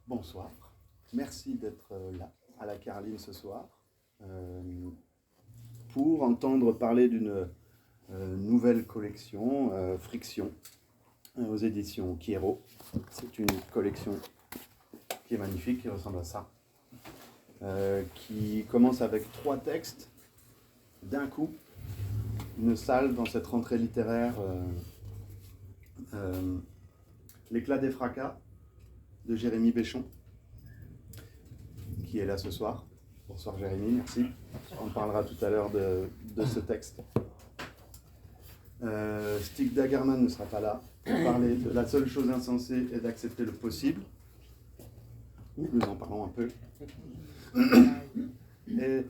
Bonsoir, merci d'être là à la Caroline ce soir pour entendre parler d'une nouvelle collection, Friction, aux éditions Kiero. C'est une collection qui est magnifique, qui ressemble à ça, qui commence avec 3 textes d'un coup, une salle dans cette rentrée littéraire, L'éclat des fracas de Jérémy Béchon, qui est là ce soir. Bonsoir Jérémy, merci. On parlera tout à l'heure de ce texte. Stig Dagerman ne sera pas là pour parler de La seule chose insensée est d'accepter le possible. Nous en parlons un peu. Et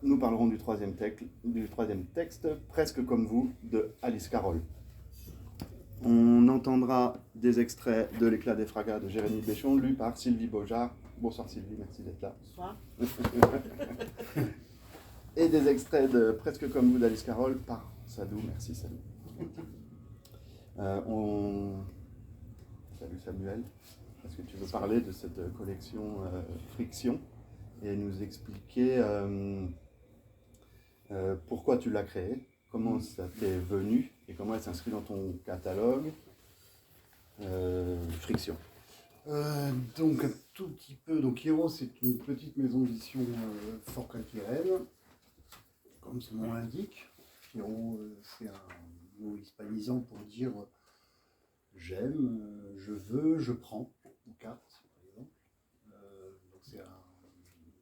nous parlerons du troisième texte, Presque comme vous, de Alice Carroll. On entendra des extraits de L'éclat des fracas de Jérémy Béchon, lu par Sylvie Beaujard. Bonsoir Sylvie, merci d'être là. Bonsoir. Et des extraits de Presque comme vous d'Alice Carroll par Sadou. Merci Sadou. Salut Samuel. Est-ce que tu veux parler de cette collection Friction et nous expliquer pourquoi tu l'as créée, comment ça t'est venu et comment elle s'inscrit dans ton catalogue Friction. Donc un tout petit peu, donc Kiero c'est une petite maison d'édition fort culturelle, comme son nom l'indique. Kiero c'est un mot hispanisant pour dire j'aime, je veux, je prends, une carte par exemple. Donc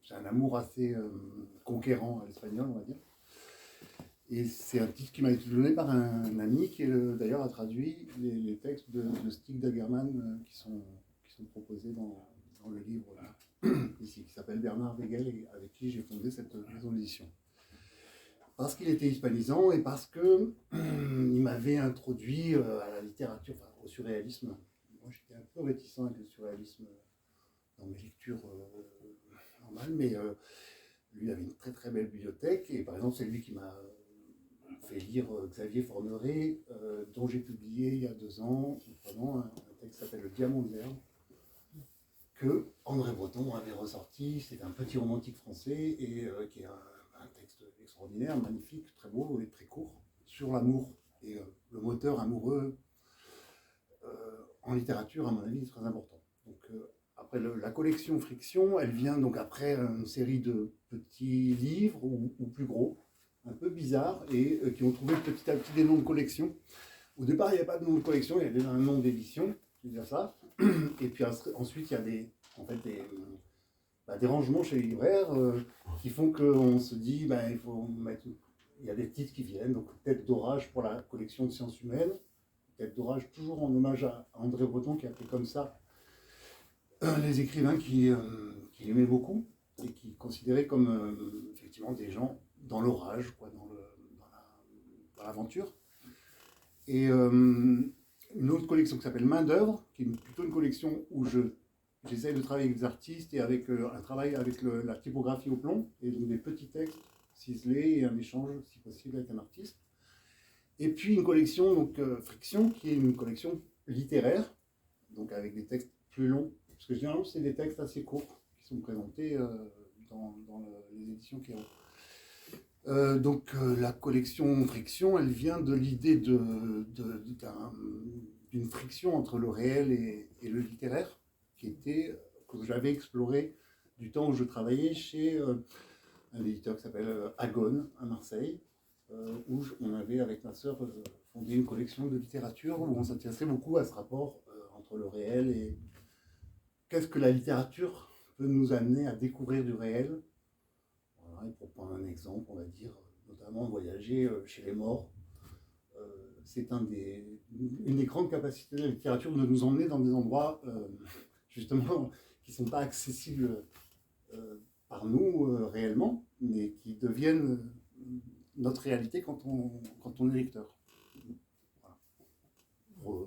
c'est un amour assez conquérant à l'espagnol on va dire. Et c'est un titre qui m'a été donné par un ami qui d'ailleurs a traduit les textes de Stig Dagerman qui sont proposés dans le livre ici, qui s'appelle Bernard Weigel et avec qui j'ai fondé cette maison d'édition. Parce qu'il était hispanisant et parce que il m'avait introduit à la littérature, enfin, au surréalisme. Moi j'étais un peu réticent avec le surréalisme dans mes lectures normales, mais lui avait une très très belle bibliothèque et par exemple c'est lui qui m'a fait lire Xavier Forneret, dont j'ai publié il y a 2 ans, notamment un texte qui s'appelle Le Diamant de l'herbe, que André Breton avait ressorti. C'est un petit romantique français et qui est un texte extraordinaire, magnifique, très beau et très court, sur l'amour. Et le moteur amoureux en littérature, à mon avis, est très important. Donc, après la collection Friction, elle vient donc après une série de petits livres ou plus gros, un peu bizarres, et qui ont trouvé petit à petit des noms de collection. Au départ, il n'y avait pas de nom de collection, il y avait un nom d'édition, je veux dire ça. Et puis ensuite, il y a des rangements chez les libraires qui font qu'on se dit, il faut mettre... Il y a des titres qui viennent, donc Tête d'orage pour la collection de sciences humaines, Tête d'orage toujours en hommage à André Breton qui a fait comme ça les écrivains qu'il aimait beaucoup et qui considérait comme effectivement des gens dans l'orage, quoi, dans l'aventure. Et une autre collection qui s'appelle Main d'œuvre, qui est plutôt une collection où j'essaye de travailler avec des artistes et avec un travail avec la typographie au plomb, et donc des petits textes ciselés et un échange, si possible, avec un artiste. Et puis une collection, donc Friction, qui est une collection littéraire, donc avec des textes plus longs, parce que généralement c'est des textes assez courts qui sont présentés dans les éditions Kiero. Donc la collection Friction, elle vient de l'idée d'une friction entre le réel et le littéraire, que j'avais exploré du temps où je travaillais chez un éditeur qui s'appelle Agone à Marseille, où on avait avec ma sœur fondé une collection de littérature où on s'intéressait beaucoup à ce rapport entre le réel et qu'est-ce que la littérature peut nous amener à découvrir du réel. Et pour prendre un exemple, on va dire, notamment voyager chez les morts. C'est une des grandes capacités de la littérature de nous emmener dans des endroits, justement, qui ne sont pas accessibles par nous réellement, mais qui deviennent notre réalité quand on est lecteur. Voilà.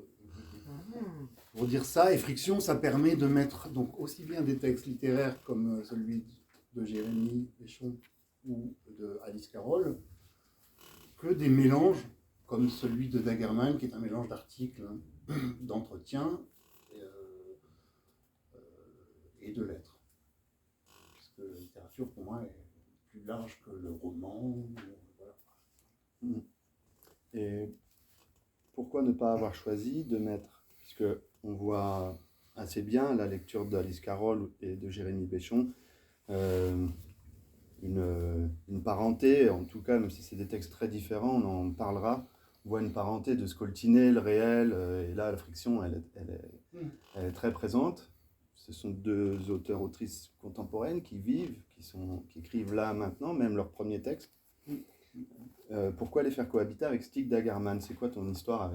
Pour dire ça, et Friction, ça permet de mettre donc aussi bien des textes littéraires comme celui de Jérémy Béchon ou de Alice Carroll, que des mélanges comme celui de Dagerman, qui est un mélange d'articles, d'entretiens, littérature, pour moi, est plus large que le roman. Voilà. Et pourquoi ne pas avoir choisi de mettre, puisque on voit assez bien la lecture d'Alice Carroll et de Jérémy Béchon, une parenté, en tout cas, même si c'est des textes très différents, on en parlera, on voit une parenté de Scoltinet, le réel, et là, la friction, elle est très présente. Ce sont deux auteurs-autrices contemporaines qui vivent, qui écrivent là, maintenant, même leur premier texte. Pourquoi les faire cohabiter avec Stig Dagerman? C'est quoi ton histoire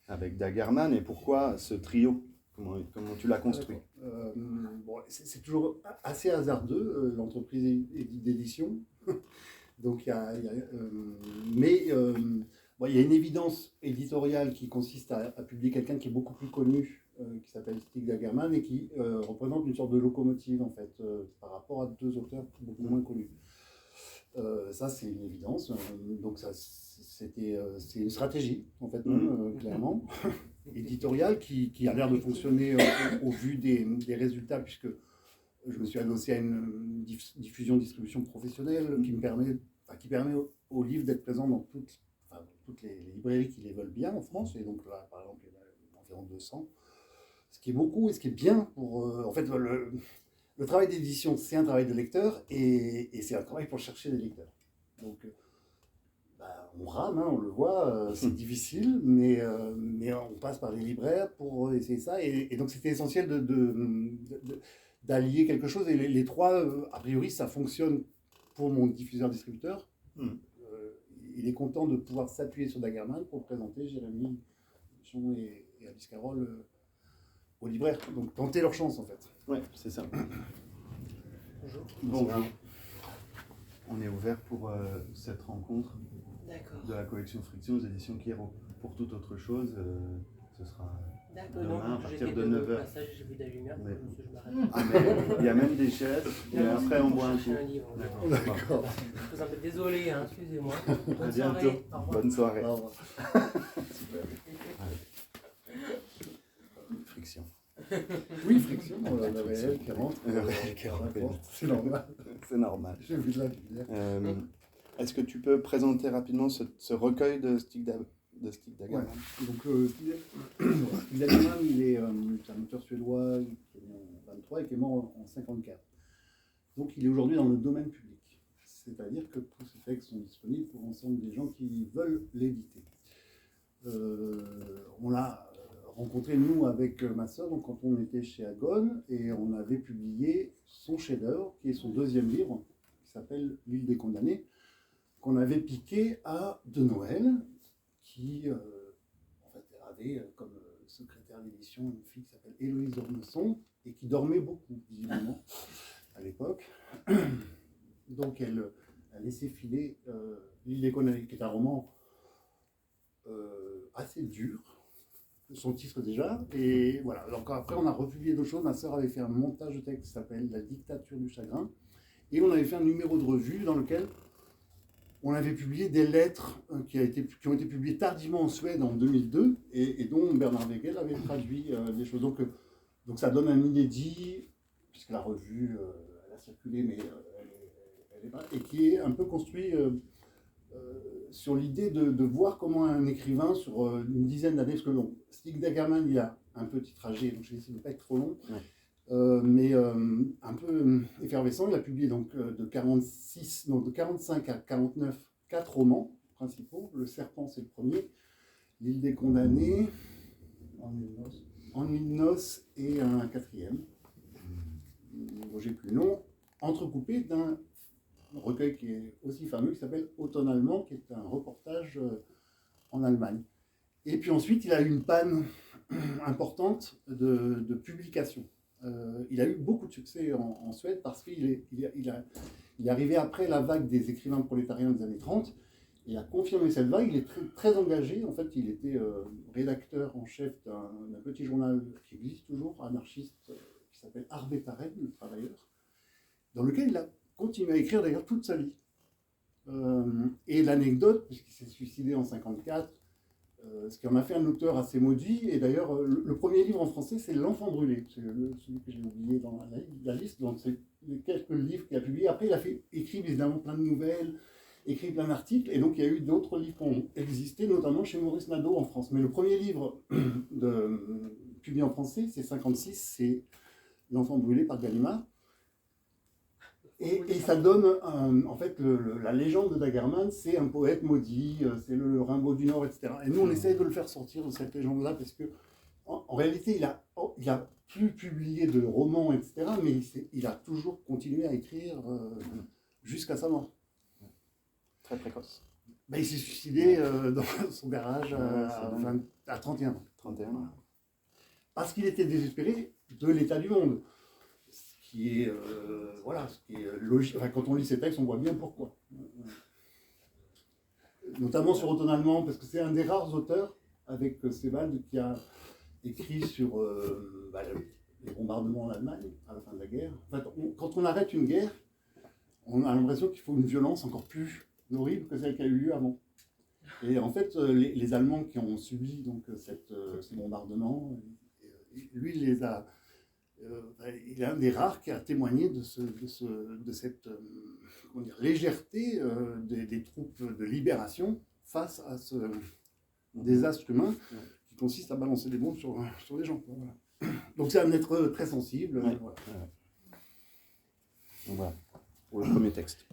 avec Dagerman et pourquoi ce trio? Comment tu l'as construit? Bon, c'est toujours assez hasardeux, l'entreprise d'édition. Donc, bon, il y a une évidence éditoriale qui consiste à publier quelqu'un qui est beaucoup plus connu, qui s'appelle Stig Dagerman et qui représente une sorte de locomotive en fait, par rapport à deux auteurs beaucoup moins connus. Ça, c'est une évidence. Donc, c'est une stratégie, en fait, clairement, éditoriale qui a l'air de fonctionner au vu des résultats, puisque je me suis adossé à une distribution professionnelle qui permet au livre d'être présent dans toutes les librairies qui les veulent bien en France. Et donc, là, par exemple, il y en a environ 200. Ce qui est beaucoup et ce qui est bien pour... en fait, le travail d'édition, c'est un travail de lecteur et c'est un travail pour chercher des lecteurs. Donc, on rame, on le voit, c'est difficile, mais on passe par les libraires pour essayer ça. Et donc, c'était essentiel d'allier quelque chose. Et les trois, a priori, ça fonctionne pour mon diffuseur-distributeur. Il est content de pouvoir s'appuyer sur Dagerman pour présenter Jérémy Béchon et Alice Carroll aux libraires. Donc, tenter leur chance, en fait. Ouais, c'est ça. Bonjour. Bonjour. On est ouvert pour cette rencontre de la collection Friction aux éditions Kiero. Pour toute autre chose, ce sera demain à partir de 9h. J'ai vu de la lumière, mais il y a même des chaises, et après on boit un coup. D'accord. Je suis un peu désolé, hein, excusez-moi. À bientôt. Bonne soirée. Au revoir. Friction. Oui, Friction, le réel qui rentre. Le réel qui rentre. C'est normal. C'est normal. J'ai vu de la lumière. Est-ce que tu peux présenter rapidement ce recueil de Stig Dagerman? Ouais. Donc, Stig Dagerman, il est un auteur suédois qui est né en 1923 et qui est mort en 1954. Donc, il est aujourd'hui dans le domaine public. C'est-à-dire que tous ces textes sont disponibles pour l'ensemble des gens qui veulent l'éditer. On l'a rencontré, nous, avec ma sœur, donc quand on était chez Agone, et on avait publié son chef-d'œuvre, qui est son deuxième livre, qui s'appelle L'île des condamnés, qu'on avait piqué à De Noël, qui en fait, avait comme secrétaire d'édition une fille qui s'appelle Héloïse Ormesson, et qui dormait beaucoup, visiblement, à l'époque. Donc elle a laissé filer L'île des condamnés, qui est un roman assez dur, son titre déjà, et voilà. Donc après on a republié d'autres choses. Ma sœur avait fait un montage de texte qui s'appelle La dictature du chagrin, et on avait fait un numéro de revue dans lequel on avait publié des lettres qui ont été publiées tardivement en Suède en 2002, et dont Bernard Wegel avait traduit des choses. Donc ça donne un inédit, puisque la revue elle a circulé, mais elle est pas, et qui est un peu construit sur l'idée de voir comment un écrivain, sur une dizaine d'années, parce que bon, Stig Dagerman, il a un petit trajet, donc je vais essayer de ne pas être trop long, mais un peu effervescent. Il a publié donc de 45 à 49, 4 romans principaux. Le Serpent, c'est le premier. L'île des condamnés, En une noce et un quatrième. J'ai plus le nom, entrecoupé d'un recueil qui est aussi fameux, qui s'appelle Automne allemand, qui est un reportage en Allemagne. Et puis ensuite, il a eu une panne importante de publication. Il a eu beaucoup de succès en Suède parce qu'il est arrivé après la vague des écrivains prolétariens des années 30. Il a confirmé cette vague, il est très, très engagé. En fait, il était rédacteur en chef d'un petit journal qui existe toujours, anarchiste, qui s'appelle Arbetaren, le travailleur, dans lequel il a continué à écrire d'ailleurs toute sa vie. Et l'anecdote, puisqu'il s'est suicidé en 1954, ce qui en a fait un auteur assez maudit. Et d'ailleurs, le premier livre en français, c'est L'Enfant brûlé. C'est celui que j'ai oublié dans la liste. Donc, c'est les quelques livres qu'il a publiés. Après, il a écrit évidemment plein de nouvelles, écrit plein d'articles. Et donc, il y a eu d'autres livres qui ont existé, notamment chez Maurice Nadeau en France. Mais le premier livre publié en français, c'est 56, c'est L'Enfant brûlé par Gallimard. Et ça donne, en fait, la légende de Dagerman, c'est un poète maudit, c'est le Rimbaud du Nord, etc. Et nous, on essaye de le faire sortir de cette légende-là, parce que, en réalité, il a plus publié de romans, etc., mais il a toujours continué à écrire jusqu'à sa mort. Très précoce. Ben, il s'est suicidé dans son garage à 31 ans. 31 ans. Parce qu'il était désespéré de l'état du monde. Ce qui est logique. Enfin, quand on lit ces textes, on voit bien pourquoi. Notamment sur Automne allemand, parce que c'est un des rares auteurs, avec Sebald, qui a écrit sur les bombardements en Allemagne à la fin de la guerre. En fait, quand on arrête une guerre, on a l'impression qu'il faut une violence encore plus horrible que celle qui a eu lieu avant. Et en fait, les Allemands qui ont subi donc, ces bombardements, lui, il les a... il est un des rares qui a témoigné de cette légèreté des troupes de libération face à ce désastre humain qui consiste à balancer des bombes sur les gens. Voilà. Donc c'est un être très sensible. Ouais. Voilà. Donc voilà, pour le premier texte.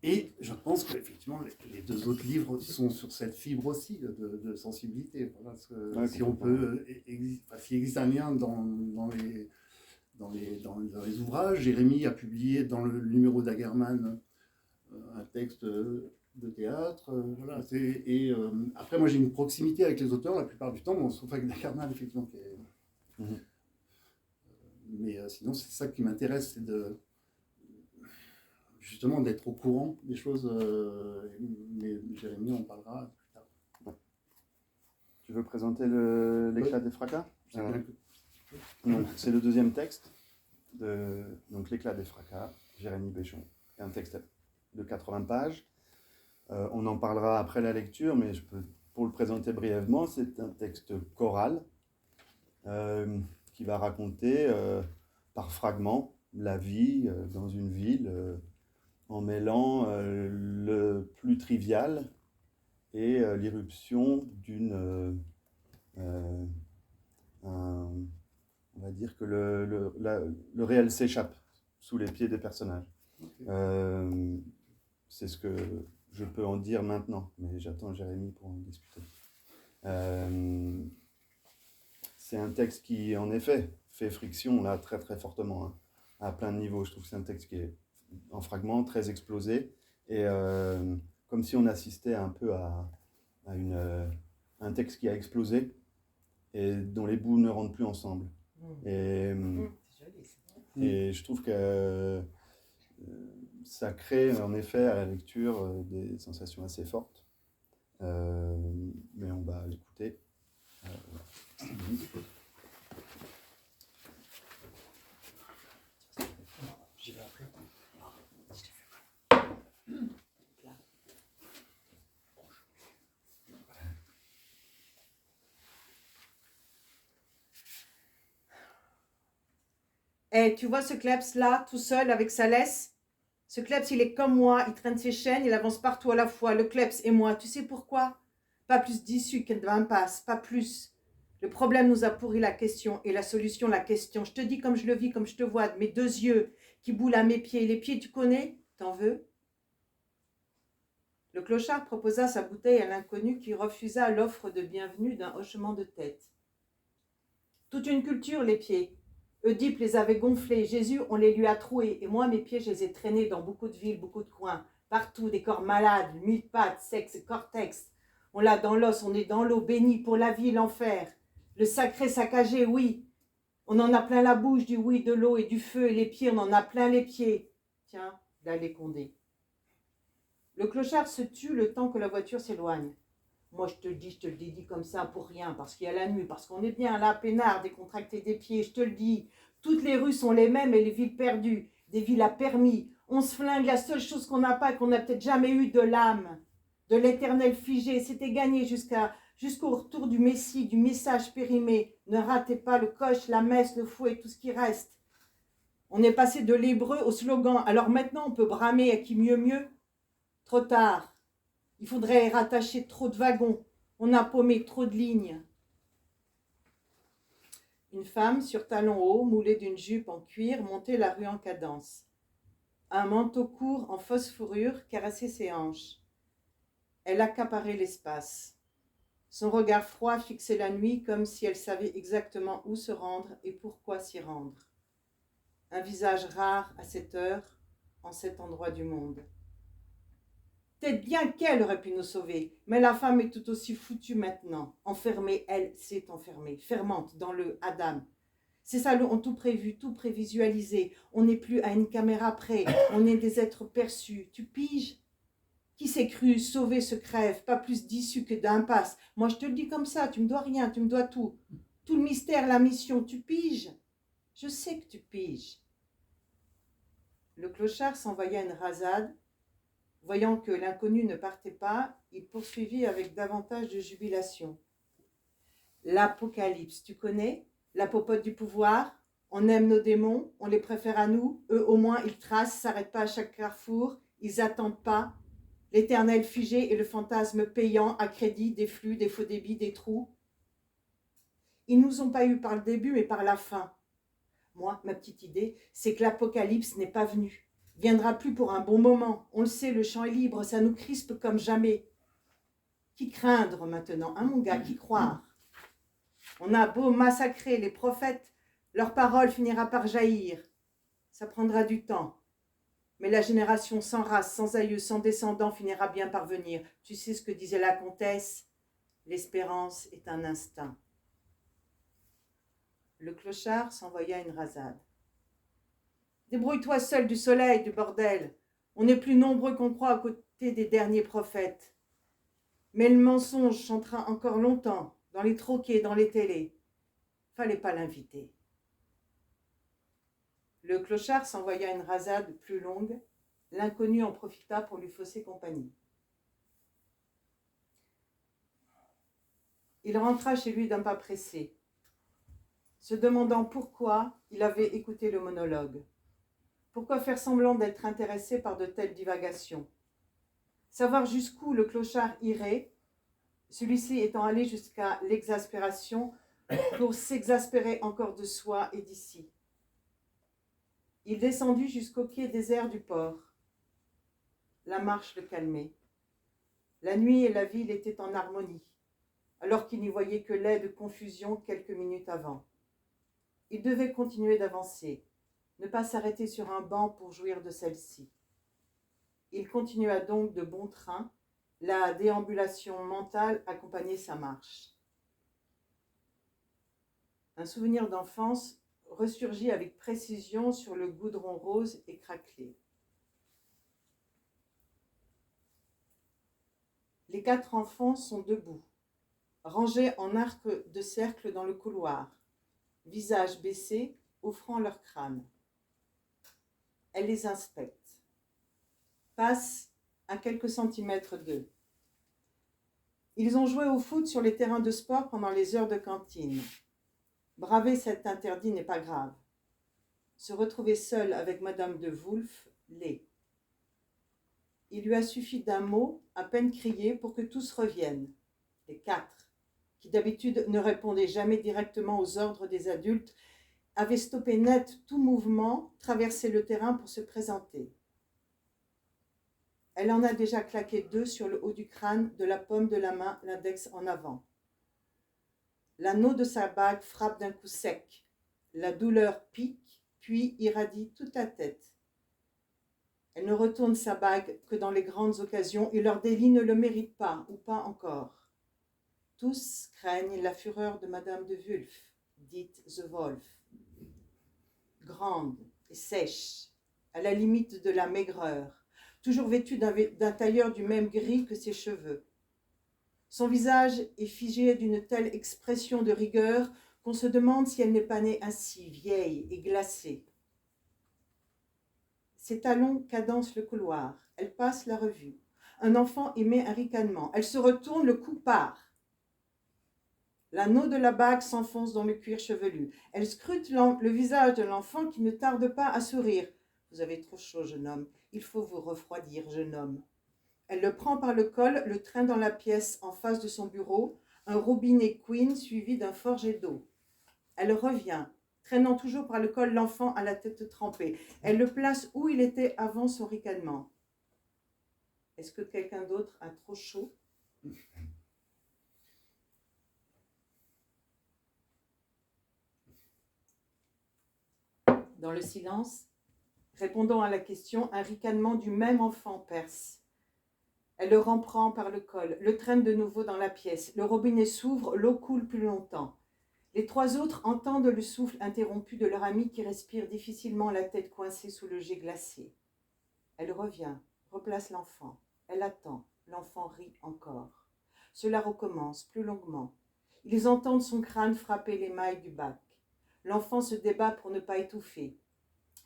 Et je pense qu'effectivement, les deux autres livres sont sur cette fibre aussi de sensibilité. Voilà, si on peut, s'il existe un lien dans les ouvrages, Jérémie a publié dans le numéro d'Agerman un texte de théâtre. Voilà, après, moi j'ai une proximité avec les auteurs la plupart du temps, bon, sauf avec Agerman, effectivement. Mais sinon, c'est ça qui m'intéresse, c'est justement d'être au courant des choses. Mais Jérémie, on en parlera plus tard. Ouais. Tu veux présenter l'éclat des fracas? Donc, c'est le deuxième texte, donc l'éclat des fracas, Jérémie Béchon. Un texte de 80 pages. On en parlera après la lecture, mais pour le présenter brièvement, c'est un texte choral qui va raconter par fragments la vie dans une ville en mêlant le plus trivial et l'irruption d'une... on va dire que le réel s'échappe sous les pieds des personnages. Okay. C'est ce que je peux en dire maintenant, mais j'attends Jérémie pour en discuter. C'est un texte qui, en effet, fait friction là très très fortement, hein, à plein de niveaux. Je trouve que c'est un texte qui est en fragments, très explosé, et comme si on assistait un peu à un texte qui a explosé et dont les bouts ne rentrent plus ensemble. Et je trouve que ça crée en effet à la lecture des sensations assez fortes. Mais on va l'écouter. J'y vais après. Hey, tu vois ce kleps là, tout seul avec sa laisse? Ce kleps, il est comme moi, il traîne ses chaînes, il avance partout à la fois. Le kleps et moi, tu sais pourquoi? Pas plus d'issue qu'une impasse, pas plus. Le problème nous a pourri la question et la solution la question. Je te dis comme je le vis, comme je te vois, de mes deux yeux qui boulent à mes pieds. Les pieds, tu connais? T'en veux? Le clochard proposa sa bouteille à l'inconnu qui refusa l'offre de bienvenue d'un hochement de tête. Toute une culture, les pieds. Oedipe les avait gonflés, Jésus, on les lui a troués, et moi, mes pieds, je les ai traînés dans beaucoup de villes, beaucoup de coins, partout, des corps malades, 1000 pattes, sexe, cortex. On l'a dans l'os, on est dans l'eau, béni pour la vie, l'enfer. Le sacré saccagé, oui. On en a plein la bouche du oui, de l'eau et du feu, et les pieds, on en a plein les pieds. Tiens, là, les Condés. Le clochard se tue le temps que la voiture s'éloigne. Moi, je te le dis dit comme ça pour rien, parce qu'il y a la nuit, parce qu'on est bien là, peinard, décontracté des pieds, je te le dis. Toutes les rues sont les mêmes et les villes perdues, des villes à permis. On se flingue, la seule chose qu'on n'a pas et qu'on n'a peut-être jamais eu, de l'âme, de l'éternel figé. C'était gagné jusqu'à jusqu'au retour du Messie, du message périmé. Ne ratez pas le coche, la messe, le fouet, tout ce qui reste. On est passé de l'hébreu au slogan. Alors maintenant, on peut bramer à qui mieux mieux. Trop tard. Il faudrait rattacher trop de wagons. On a paumé trop de lignes. Une femme, sur talons hauts, moulée d'une jupe en cuir, montait la rue en cadence. Un manteau court en fausse fourrure caressait ses hanches. Elle accaparait l'espace. Son regard froid fixait la nuit comme si elle savait exactement où se rendre et pourquoi s'y rendre. Un visage rare à cette heure, en cet endroit du monde. Peut-être bien qu'elle aurait pu nous sauver, mais la femme est tout aussi foutue maintenant. Enfermée, elle s'est enfermée, fermante dans le Adam. Ces salauds ont tout prévu, tout prévisualisé. On n'est plus à une caméra près, on est des êtres perçus. Tu piges? Qui s'est cru sauver se crève, pas plus d'issue que d'impasse. Moi je te le dis comme ça, tu me dois rien, tu me dois tout. Tout le mystère, la mission, tu piges? Je sais que tu piges. Le clochard s'envoya une rasade. Voyant que l'inconnu ne partait pas, il poursuivit avec davantage de jubilation. L'Apocalypse, tu connais? La popote du pouvoir? On aime nos démons, on les préfère à nous. Eux, au moins, ils tracent, s'arrêtent pas à chaque carrefour. Ils attendent pas. L'éternel figé et le fantasme payant à crédit des flux, des faux débits, des trous. Ils nous ont pas eu par le début, mais par la fin. Moi, ma petite idée, c'est que l'Apocalypse n'est pas venu. Viendra plus pour un bon moment. On le sait, le champ est libre, ça nous crispe comme jamais. Qui craindre maintenant, hein mon gars, qui croire? On a beau massacrer les prophètes, leur parole finira par jaillir. Ça prendra du temps. Mais la génération sans race, sans aïeux, sans descendants finira bien par venir. Tu sais ce que disait la comtesse? L'espérance est un instinct. Le clochard s'envoya une rasade. Débrouille-toi seul du soleil, du bordel. On est plus nombreux qu'on croit à côté des derniers prophètes. Mais le mensonge chantera encore longtemps, dans les troquets, dans les télés. Fallait pas l'inviter. Le clochard s'envoya une rasade plus longue. L'inconnu en profita pour lui fausser compagnie. Il rentra chez lui d'un pas pressé, se demandant pourquoi il avait écouté le monologue. Pourquoi faire semblant d'être intéressé par de telles divagations? Savoir jusqu'où le clochard irait, celui-ci étant allé jusqu'à l'exaspération pour s'exaspérer encore de soi et d'ici. Il descendit jusqu'au quai désert du port. La marche le calmait. La nuit et la ville étaient en harmonie, alors qu'il n'y voyait que laide confusion quelques minutes avant. Il devait continuer d'avancer, ne pas s'arrêter sur un banc pour jouir de celle-ci. Il continua donc de bon train, la déambulation mentale accompagnait sa marche. Un souvenir d'enfance ressurgit avec précision sur le goudron rose et craquelé. Les 4 enfants sont debout, rangés en arc de cercle dans le couloir, visage baissé, offrant leur crâne. Elle les inspecte. Passe à quelques centimètres d'eux. Ils ont joué au foot sur les terrains de sport pendant les heures de cantine. Braver cet interdit n'est pas grave. Se retrouver seul avec Madame de Woolf l'est. Il lui a suffi d'un mot, à peine crié, pour que tous reviennent. Les 4, qui d'habitude ne répondaient jamais directement aux ordres des adultes, avaient stoppé net tout mouvement, traversé le terrain pour se présenter. Elle en a déjà claqué 2 sur le haut du crâne, de la paume de la main, l'index en avant. L'anneau de sa bague frappe d'un coup sec. La douleur pique, puis irradie toute la tête. Elle ne retourne sa bague que dans les grandes occasions et leur délit ne le mérite pas, ou pas encore. Tous craignent la fureur de Madame de Wulf, dite The Wolf. Grande et sèche, à la limite de la maigreur, toujours vêtue d'un tailleur du même gris que ses cheveux. Son visage est figé d'une telle expression de rigueur qu'on se demande si elle n'est pas née ainsi, vieille et glacée. Ses talons cadencent le couloir. Elle passe la revue. Un enfant émet un ricanement. Elle se retourne, le coup part. L'anneau de la bague s'enfonce dans le cuir chevelu. Elle scrute le visage de l'enfant qui ne tarde pas à sourire. Vous avez trop chaud, jeune homme. Il faut vous refroidir, jeune homme. Elle le prend par le col, le traîne dans la pièce en face de son bureau, un robinet Queen suivi d'un fort jet d'eau. Elle revient, traînant toujours par le col l'enfant à la tête trempée. Elle le place où il était avant son ricanement. Est-ce que quelqu'un d'autre a trop chaud? Dans le silence, répondant à la question, un ricanement du même enfant perce. Elle le reprend par le col, le traîne de nouveau dans la pièce. Le robinet s'ouvre, l'eau coule plus longtemps. Les trois autres entendent le souffle interrompu de leur ami qui respire difficilement, la tête coincée sous le jet glacé. Elle revient, replace l'enfant. Elle attend. L'enfant rit encore. Cela recommence plus longuement. Ils entendent son crâne frapper les mailles du bac. L'enfant se débat pour ne pas étouffer.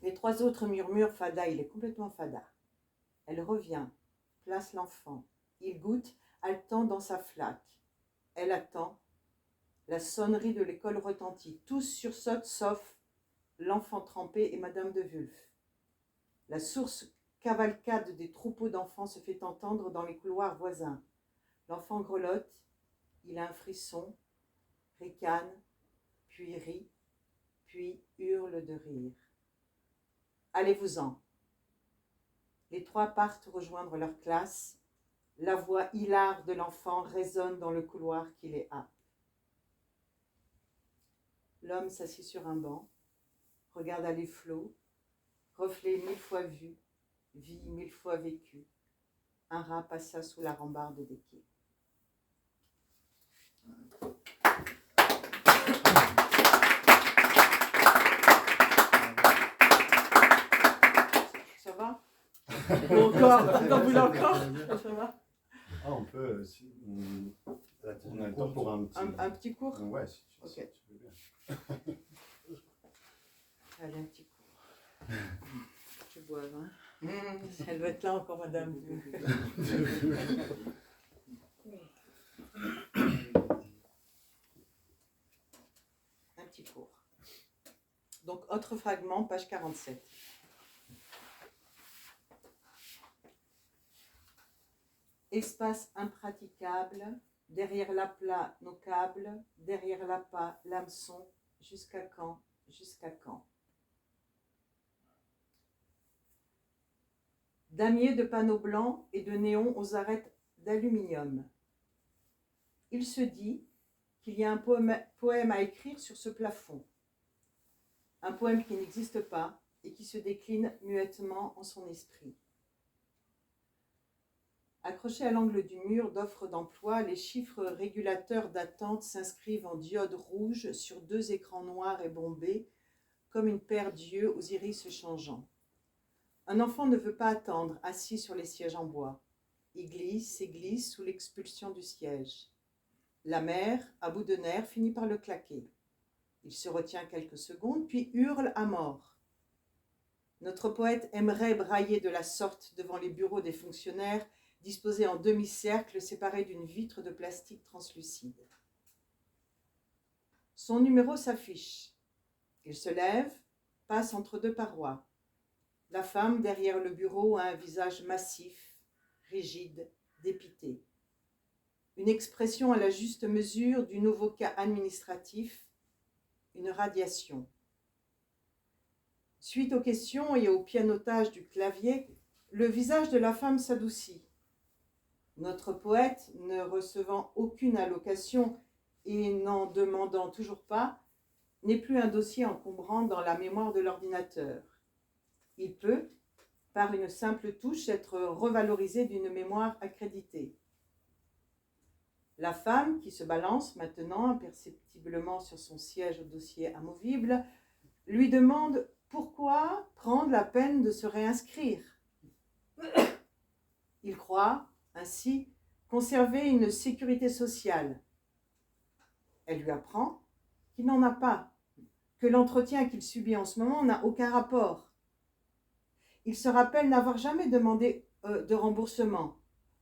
Les trois autres murmurent « Fada, il est complètement fada ». Elle revient, place l'enfant. Il goûte, haletant dans sa flaque. Elle attend. La sonnerie de l'école retentit. Tous sursautent sauf l'enfant trempé et Madame de Wulf. La source cavalcade des troupeaux d'enfants se fait entendre dans les couloirs voisins. L'enfant grelotte, il a un frisson, ricane, puis rit, puis hurle de rire. Allez-vous-en. Les trois partent rejoindre leur classe. La voix hilare de l'enfant résonne dans le couloir qui les happe. L'homme s'assit sur un banc, regarda les flots, reflet 1000 fois vu, vie 1000 fois vécue. Un rat passa sous la rambarde des quais. Ça va? Encore? T'en voulais encore? Ça va? Ah, on peut, si on a le temps pour Un petit cours? Ouais, si Ok. tu veux bien. Allez, un petit cours. Je bois, hein? Elle doit être là encore, madame. Un petit cours. Donc, autre fragment, page 47. Espace impraticable, derrière l'aplat nos câbles, derrière l'appât l'hameçon, jusqu'à quand, jusqu'à quand? Damier de panneaux blancs et de néons aux arêtes d'aluminium. Il se dit qu'il y a un poème à écrire sur ce plafond. Un poème qui n'existe pas et qui se décline muettement en son esprit. Accrochés à l'angle du mur d'offres d'emploi, les chiffres régulateurs d'attente s'inscrivent en diode rouge sur deux écrans noirs et bombés, comme une paire d'yeux aux iris changeants. Un enfant ne veut pas attendre, assis sur les sièges en bois. Il glisse et glisse sous l'expulsion du siège. La mère, à bout de nerfs, finit par le claquer. Il se retient quelques secondes, puis hurle à mort. Notre poète aimerait brailler de la sorte devant les bureaux des fonctionnaires, disposés en demi-cercle, séparés d'une vitre de plastique translucide. Son numéro s'affiche. Il se lève, passe entre deux parois. La femme, derrière le bureau, a un visage massif, rigide, dépité. Une expression à la juste mesure du nouveau cas administratif, une radiation. Suite aux questions et au pianotage du clavier, le visage de la femme s'adoucit. Notre poète, ne recevant aucune allocation et n'en demandant toujours pas, n'est plus un dossier encombrant dans la mémoire de l'ordinateur. Il peut, par une simple touche, être revalorisé d'une mémoire accréditée. La femme, qui se balance maintenant imperceptiblement sur son siège au dossier amovible, lui demande pourquoi prendre la peine de se réinscrire. Il croit, ainsi, conserver une sécurité sociale. Elle lui apprend qu'il n'en a pas, que l'entretien qu'il subit en ce moment n'a aucun rapport. Il se rappelle n'avoir jamais demandé de remboursement,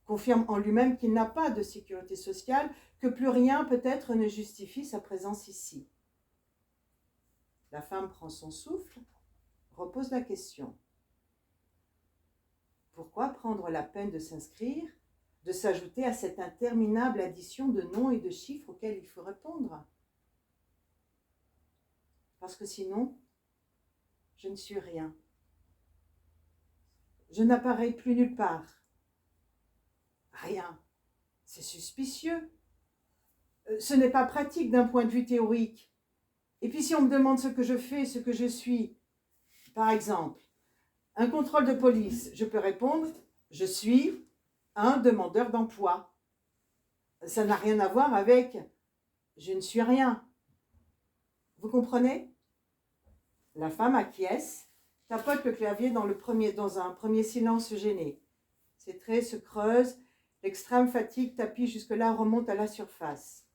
confirme en lui-même qu'il n'a pas de sécurité sociale, que plus rien peut-être ne justifie sa présence ici. La femme prend son souffle, repose la question. Pourquoi prendre la peine de s'inscrire, de s'ajouter à cette interminable addition de noms et de chiffres auxquels il faut répondre? Parce que sinon, je ne suis rien. Je n'apparais plus nulle part. Rien. C'est suspicieux. Ce n'est pas pratique d'un point de vue théorique. Et puis si on me demande ce que je fais, ce que je suis, par exemple, un contrôle de police, je peux répondre, je suis un demandeur d'emploi. Ça n'a rien à voir avec je ne suis rien. Vous comprenez? La femme acquiesce, tapote le clavier dans un premier silence gêné. Ses traits se creusent, l'extrême fatigue tapie jusque-là remonte à la surface.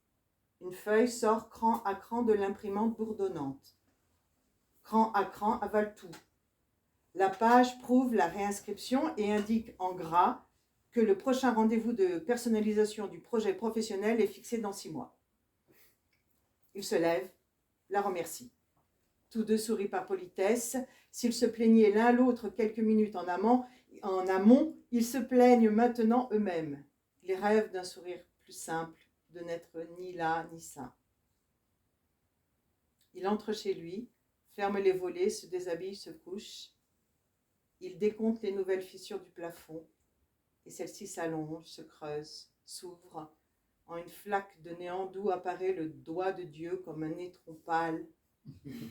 Une feuille sort cran à cran de l'imprimante bourdonnante. Cran à cran avale tout. La page prouve la réinscription et indique en gras que le prochain rendez-vous de personnalisation du projet professionnel est fixé dans 6 mois. Il se lève, la remercie. Tous deux sourient par politesse. S'ils se plaignaient l'un l'autre quelques minutes en amont, ils se plaignent maintenant eux-mêmes. Ils rêvent d'un sourire plus simple, de n'être ni là ni ça. Il entre chez lui, ferme les volets, se déshabille, se couche. Il décompte les nouvelles fissures du plafond et celles-ci s'allongent, se creusent, s'ouvrent. En une flaque de néant d'où apparaît le doigt de Dieu comme un étron pâle.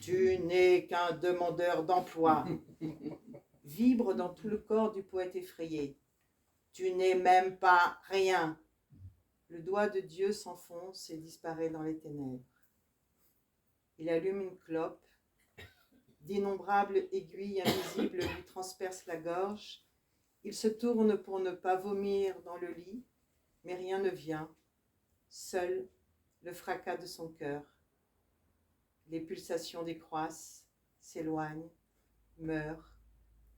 Tu n'es qu'un demandeur d'emploi. Vibre dans tout le corps du poète effrayé. Tu n'es même pas rien. Le doigt de Dieu s'enfonce et disparaît dans les ténèbres. Il allume une clope. D'innombrables aiguilles invisibles lui transpercent la gorge. Il se tourne pour ne pas vomir dans le lit, mais rien ne vient. Seul le fracas de son cœur. Les pulsations décroissent, s'éloignent, meurent,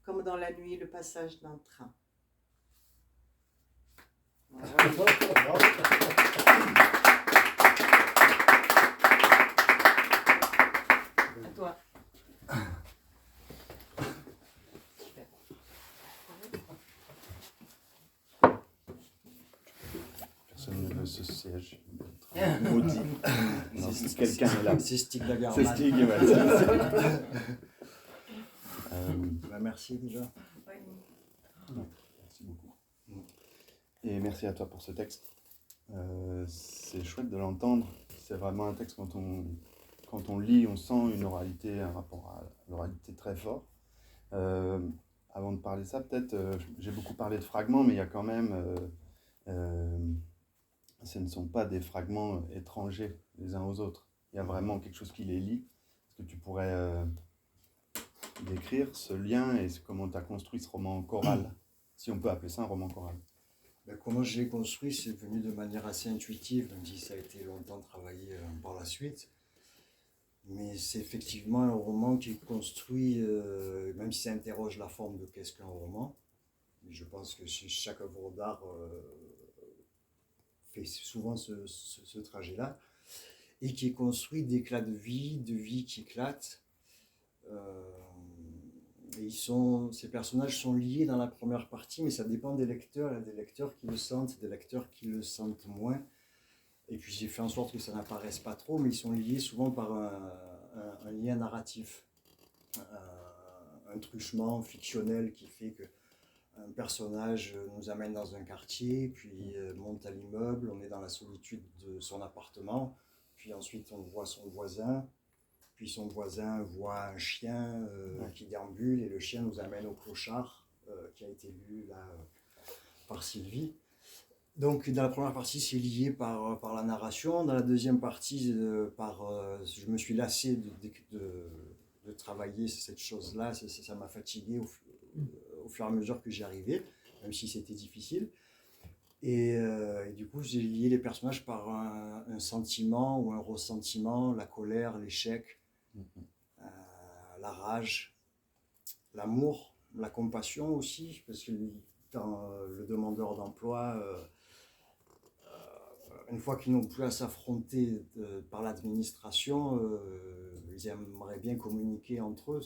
comme dans la nuit le passage d'un train. À toi. Personne ne veut ce siège. Maudit. Non, si quelqu'un est là. C'est Stig Lagerman. C'est Stig, ouais. Merci déjà. Merci beaucoup. Et merci à toi pour ce texte. C'est chouette de l'entendre. C'est vraiment un texte, quand on lit, on sent une oralité, un rapport à l'oralité très fort. Avant de parler de ça, peut-être, j'ai beaucoup parlé de fragments, mais il y a quand même... ce ne sont pas des fragments étrangers les uns aux autres. Il y a vraiment quelque chose qui les lie. Est-ce que tu pourrais décrire ce lien et comment tu as construit ce roman choral, si on peut appeler ça un roman choral? Comment je l'ai construit, c'est venu de manière assez intuitive, même si ça a été longtemps travaillé par la suite. Mais c'est effectivement un roman qui est construit, même si ça interroge la forme de qu'est-ce qu'un roman. Mais je pense que chaque œuvre d'art fait souvent ce trajet-là, et qui est construit d'éclats de vie qui éclatent. Et ces personnages sont liés dans la première partie, mais ça dépend des lecteurs. Il y a des lecteurs qui le sentent, des lecteurs qui le sentent moins. Et puis j'ai fait en sorte que ça n'apparaisse pas trop, mais ils sont liés souvent par un lien narratif, un truchement fictionnel qui fait qu'un personnage nous amène dans un quartier, puis monte à l'immeuble, on est dans la solitude de son appartement, puis ensuite on voit son voisin, puis son voisin voit un chien qui déambule, et le chien nous amène au clochard qui a été lu là par Sylvie. Donc dans la première partie c'est lié par la narration, dans la deuxième partie je me suis lassé de travailler cette chose-là, ça m'a fatigué au fur et à mesure que j'y arrivais, même si c'était difficile. Et du coup j'ai lié les personnages par un sentiment ou un ressentiment, la colère, l'échec, la rage, l'amour, la compassion aussi, parce que dans le demandeur d'emploi, une fois qu'ils n'ont plus à s'affronter par l'administration, ils aimeraient bien communiquer entre eux,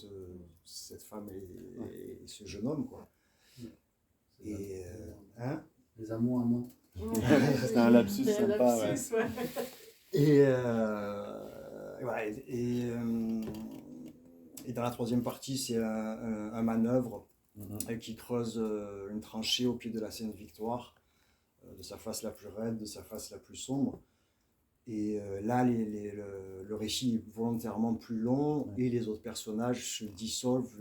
cette femme et ce jeune homme, quoi. Et hein? Les amants. C'était un lapsus sympa. Ouais. Lapsus, ouais. Et, voilà, et dans la troisième partie, c'est un manœuvre qui creuse une tranchée au pied de la Sainte-Victoire, de sa face la plus raide, de sa face la plus sombre. Et là, le récit est volontairement plus long et les autres personnages se dissolvent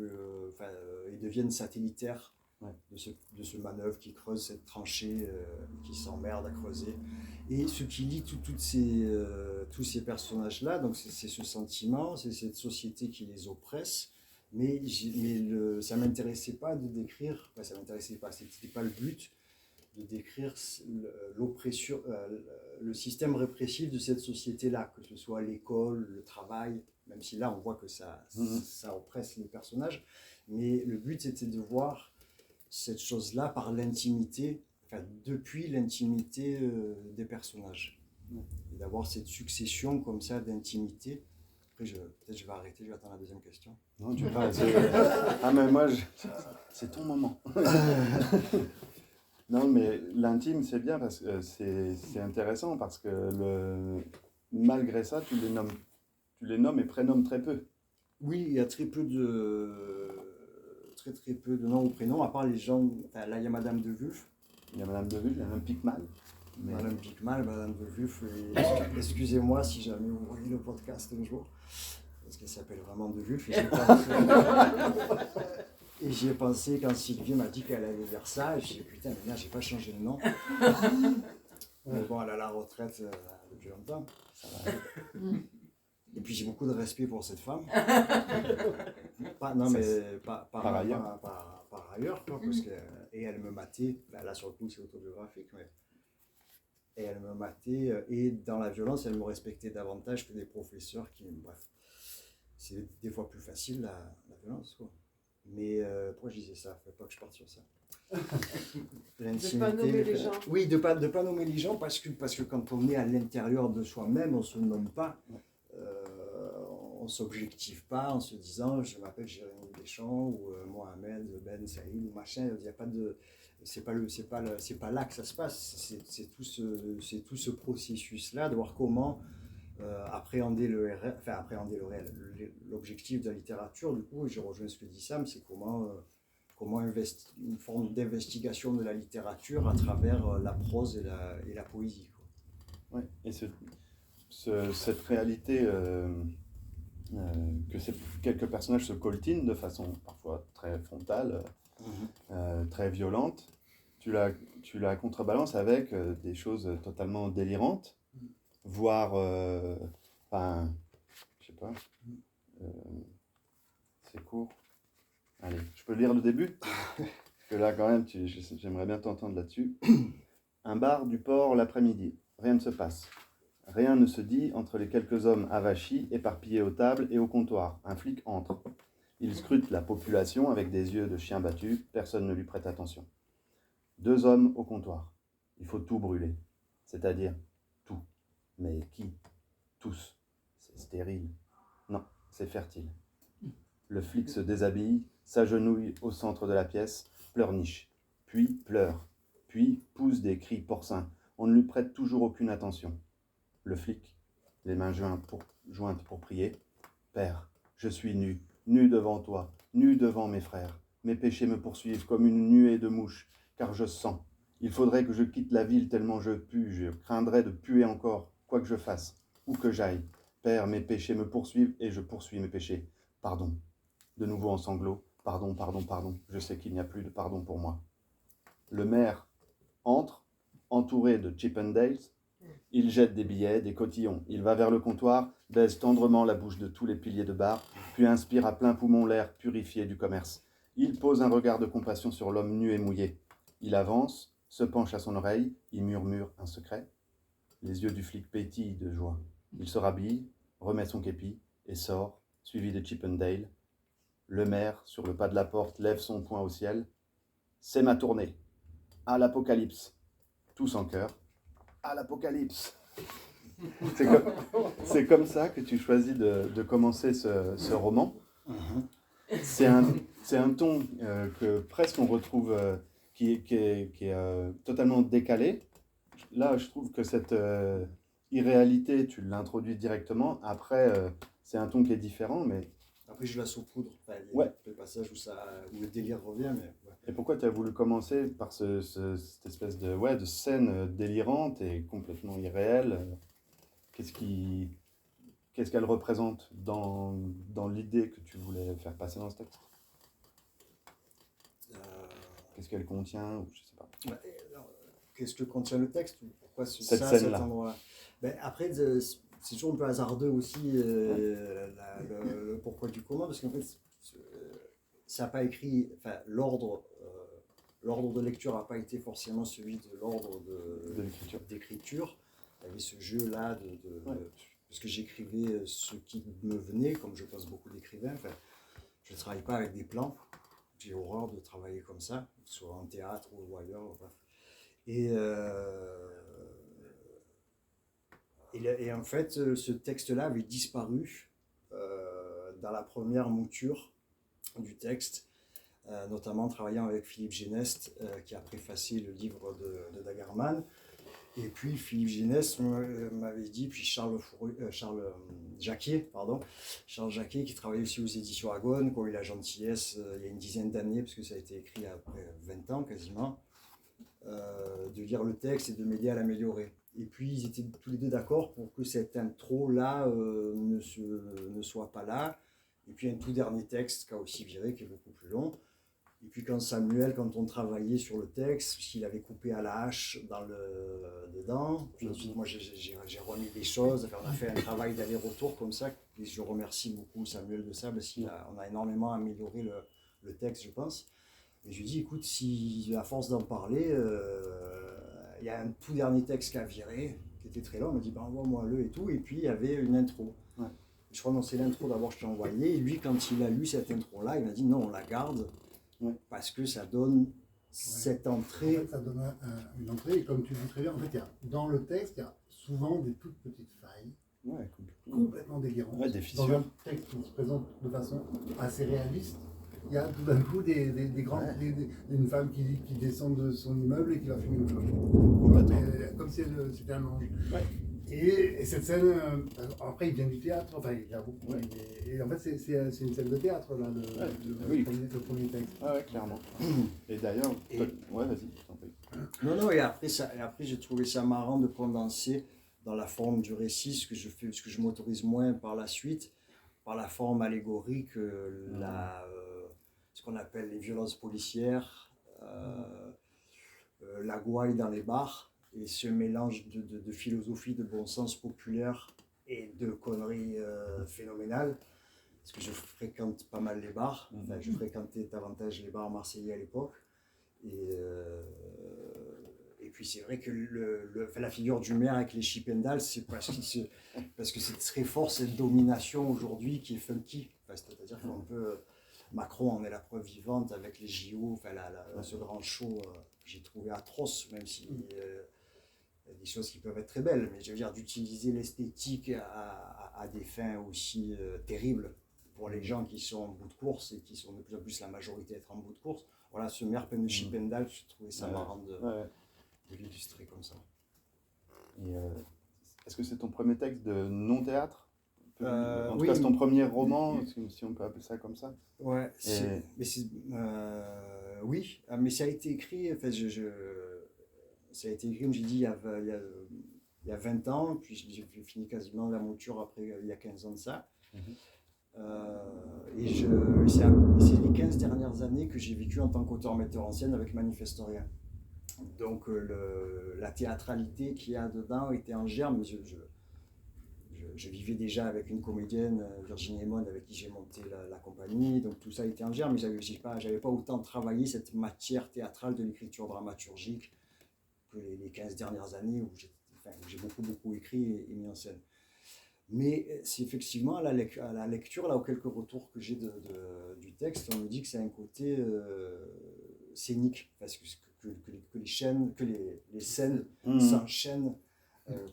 et deviennent satellitaires de ce manœuvre qui creuse cette tranchée, qui s'emmerde à creuser. Et ce qui lie tous ces personnages-là, donc c'est ce sentiment, c'est cette société qui les oppresse, mais ça ne m'intéressait pas de décrire, enfin, ça ne m'intéressait pas, c'était pas le but de décrire l'oppression, le système répressif de cette société-là, que ce soit l'école, le travail, même si là on voit que ça oppresse les personnages, mais le but c'était de voir cette chose-là par l'intimité, enfin depuis l'intimité des personnages, et d'avoir cette succession comme ça d'intimité. Après, peut-être je vais arrêter, je vais attendre la deuxième question. Non, tu vas. Ah, mais moi, c'est ton moment. Non, mais l'intime, c'est bien parce que c'est intéressant parce que malgré ça, tu les nommes et prénommes très peu. Oui, il y a très peu de noms ou prénoms, à part les gens. Enfin, là, il y a Madame de Vuf. Il y a Madame de Vue, il y a Madame Picmal. Mais... Madame Picmal, Madame de Vuf. Excusez-moi si jamais vous voyez le podcast un jour, parce qu'elle s'appelle vraiment de Vuf. Et j'y ai pensé quand Sylvie m'a dit qu'elle allait dire ça. Et j'ai dit putain, mais merde, j'ai pas changé de nom. Mais bon, elle a la retraite depuis longtemps. Ça va. Et puis j'ai beaucoup de respect pour cette femme. Par ailleurs, quoi, parce que, et elle me matait, ben là sur le coup c'est autobiographique, mais et elle me matait, et dans la violence elle me respectait davantage que des professeurs qui, bref, c'est des fois plus facile la violence, quoi. Mais pourquoi je disais ça? Faut pas que je parte sur ça. De pas nommer les gens. Oui, de pas nommer les gens parce que quand on est à l'intérieur de soi-même, on se nomme pas. On s'objective pas en se disant je m'appelle Jérémy Deschamps ou Mohamed Ben Saïd ou machin. Il y a pas de, c'est pas là que ça se passe. C'est tout ce processus là de voir comment appréhender le réel. L'objectif de la littérature, du coup, et je rejoins ce que dit Sam, c'est comment une forme d'investigation de la littérature à travers la prose et la poésie, quoi. Ouais. Et cette réalité que quelques personnages se coltinent de façon parfois très frontale, très violente, tu la contrebalances avec des choses totalement délirantes, voire, enfin, je sais pas, c'est court. Allez, je peux lire le début? Parce que là, quand même, j'aimerais bien t'entendre là-dessus. Un bar du port l'après-midi, rien ne se passe. Rien ne se dit entre les quelques hommes avachis, éparpillés aux tables et au comptoir. Un flic entre. Il scrute la population avec des yeux de chien battu. Personne ne lui prête attention. 2 hommes au comptoir. Il faut tout brûler. C'est-à-dire tout. Mais qui? Tous. C'est stérile. Non, c'est fertile. Le flic se déshabille, s'agenouille au centre de la pièce, pleurniche. Puis pleure. Puis pousse des cris porcins. On ne lui prête toujours aucune attention. Le flic, les mains jointes pour prier. Père, je suis nu, nu devant toi, nu devant mes frères. Mes péchés me poursuivent comme une nuée de mouches, car je sens. Il faudrait que je quitte la ville tellement je pue, je craindrais de puer encore, quoi que je fasse, où que j'aille. Père, mes péchés me poursuivent et je poursuis mes péchés. Pardon. De nouveau en sanglots. Pardon, pardon, pardon. Je sais qu'il n'y a plus de pardon pour moi. Le maire entre, entouré de Chippendales. Il jette des billets, des cotillons. Il va vers le comptoir, baise tendrement la bouche de tous les piliers de bar, puis inspire à plein poumon l'air purifié du commerce. Il pose un regard de compassion sur l'homme nu et mouillé. Il avance, se penche à son oreille, il murmure un secret. Les yeux du flic pétillent de joie. Il se rhabille, remet son képi et sort, suivi de Chippendale. Le maire, sur le pas de la porte, lève son poing au ciel. « C'est ma tournée. à l'Apocalypse. Tous en chœur, à l'Apocalypse. C'est comme ça que tu choisis de commencer ce roman. C'est un ton que presque on retrouve, qui est totalement décalé. Là, je trouve que cette irréalité, tu l'introduis directement. Après, c'est un ton qui est différent, mais... Après, je la saupoudre. Enfin, il y a Ouais. des passages où le délire revient, mais... Ouais. Et pourquoi tu as voulu commencer par cette espèce de scène délirante et complètement irréelle? Qu'est-ce qu'elle représente dans l'idée que tu voulais faire passer dans ce texte? Qu'est-ce qu'elle contient, ou je sais pas. Ouais, alors, qu'est-ce que contient le texte? Pourquoi Cette cet scène-là. endroit-là? Après, c'est toujours un peu hasardeux aussi le pourquoi du comment, parce qu'en fait, ça n'a pas écrit, enfin, l'ordre de lecture n'a pas été forcément celui de l'ordre De l'écriture. d'écriture. Il y avait ce jeu-là Ouais. parce que j'écrivais ce qui me venait, comme je pense beaucoup d'écrivains. Enfin, je ne travaille pas avec des plans. J'ai horreur de travailler comme ça, soit en théâtre ou ailleurs. Bref. Et en fait, ce texte-là avait disparu dans la première mouture du texte, notamment en travaillant avec Philippe Géneste, qui a préfacé le livre de Dagerman. Et puis Philippe Géneste m'avait dit, puis Charles Jacquier, qui travaillait aussi aux éditions Agone, qui a eu la gentillesse il y a une dizaine d'années, parce que ça a été écrit après 20 ans quasiment, de lire le texte et de m'aider à l'améliorer. Et puis ils étaient tous les deux d'accord pour que cette intro-là ne soit pas là. Et puis un tout dernier texte qui a aussi viré, qui est beaucoup plus long. Et puis quand on travaillait sur le texte, qu'il avait coupé à la hache dedans, puis ensuite moi j'ai remis des choses, enfin, on a fait un travail d'aller-retour comme ça, et je remercie beaucoup Samuel de ça, parce qu'on a énormément amélioré le texte, je pense. Et je lui ai dit, écoute, si à force d'en parler, il y a un tout dernier texte qui a viré, qui était très long, il m'a dit, ben, envoie-moi-le et tout, et puis il y avait une intro. Ouais. Je crois que c'est l'intro d'abord que je t'ai envoyé, et lui quand il a lu cette intro-là, il m'a dit, non, on la garde. Ouais. Parce que ça donne cette entrée. En fait, ça donne une entrée, et comme tu dis très bien, en fait, dans le texte, il y a souvent des toutes petites failles, Ouais, complètement délirantes. Ouais, des Dans fissures. un texte qui se présente de façon assez réaliste, il y a tout d'un coup des grands, une femme qui descend de son immeuble et qui va fumer une clope. Comme si c'était un ange. Ouais. Et cette scène, après il vient du théâtre, enfin il y a beaucoup. Ouais. Et en fait c'est une scène de théâtre là, Oui. le premier texte. Ah ouais, clairement. Et d'ailleurs, ouais, vas-y, je t'en prie. Non, et après j'ai trouvé ça marrant de condenser dans la forme du récit ce que je m'autorise moins par la suite, par la forme allégorique, ce qu'on appelle les violences policières, la gouaille dans les bars, et ce mélange de philosophie, de bon sens populaire et de conneries phénoménales. Parce que je fréquente pas mal les bars, enfin, je fréquentais davantage les bars marseillais à l'époque. Et puis c'est vrai que la figure du maire avec les Chippendales, c'est parce que c'est très fort cette domination aujourd'hui qui est funky. Enfin, c'est-à-dire qu'on peut... Macron en est la preuve vivante avec les JO, enfin, ce grand show que j'ai trouvé atroce, même si il y a des choses qui peuvent être très belles, mais je veux dire d'utiliser l'esthétique à des fins aussi terribles pour les gens qui sont en bout de course et qui sont de plus en plus la majorité à être en bout de course. Voilà, ce maire plein de Chippendales, je trouvais ça marrant de l'illustrer comme ça. Et est-ce que c'est ton premier texte de non-théâtre? En tout oui, cas, c'est ton premier roman, si on peut appeler ça comme ça. Ouais, oui, mais ça a été écrit, enfin, ça a été écrit, comme j'ai dit, il y a 20 ans, puis j'ai fini quasiment la mouture après, il y a 15 ans de ça. Et c'est les 15 dernières années que j'ai vécu en tant qu'auteur-metteur en scène avec Manifestorien. Donc la théâtralité qu'il y a dedans était en germe. Je vivais déjà avec une comédienne, Virginie Emond, avec qui j'ai monté la compagnie, donc tout ça était en germe, mais j'avais pas autant travaillé cette matière théâtrale de l'écriture dramaturgique que les 15 dernières années où j'ai beaucoup écrit et mis en scène. Mais c'est effectivement à la lecture, là, aux quelques retours que j'ai du texte, on me dit que c'est un côté scénique, parce que les scènes Mmh. s'enchaînent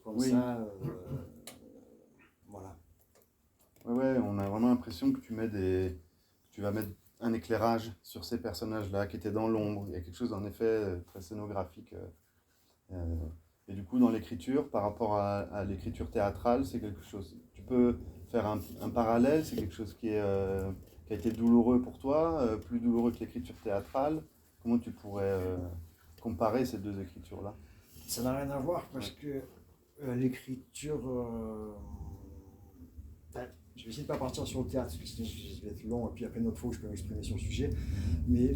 comme Oui. ça. Voilà. Ouais, on a vraiment l'impression que tu vas mettre un éclairage sur ces personnages-là qui étaient dans l'ombre. Il y a quelque chose en effet très scénographique. Et du coup, dans l'écriture, par rapport à l'écriture théâtrale, c'est quelque chose. Tu peux faire un parallèle, c'est quelque chose qui a été douloureux pour toi, plus douloureux que l'écriture théâtrale. Comment tu pourrais comparer ces deux écritures-là? Ça n'a rien à voir parce que l'écriture. Je vais essayer de ne pas partir sur le théâtre, parce que sinon je vais être long, et puis il y a plein d'autres fois où je peux m'exprimer sur le sujet. Mais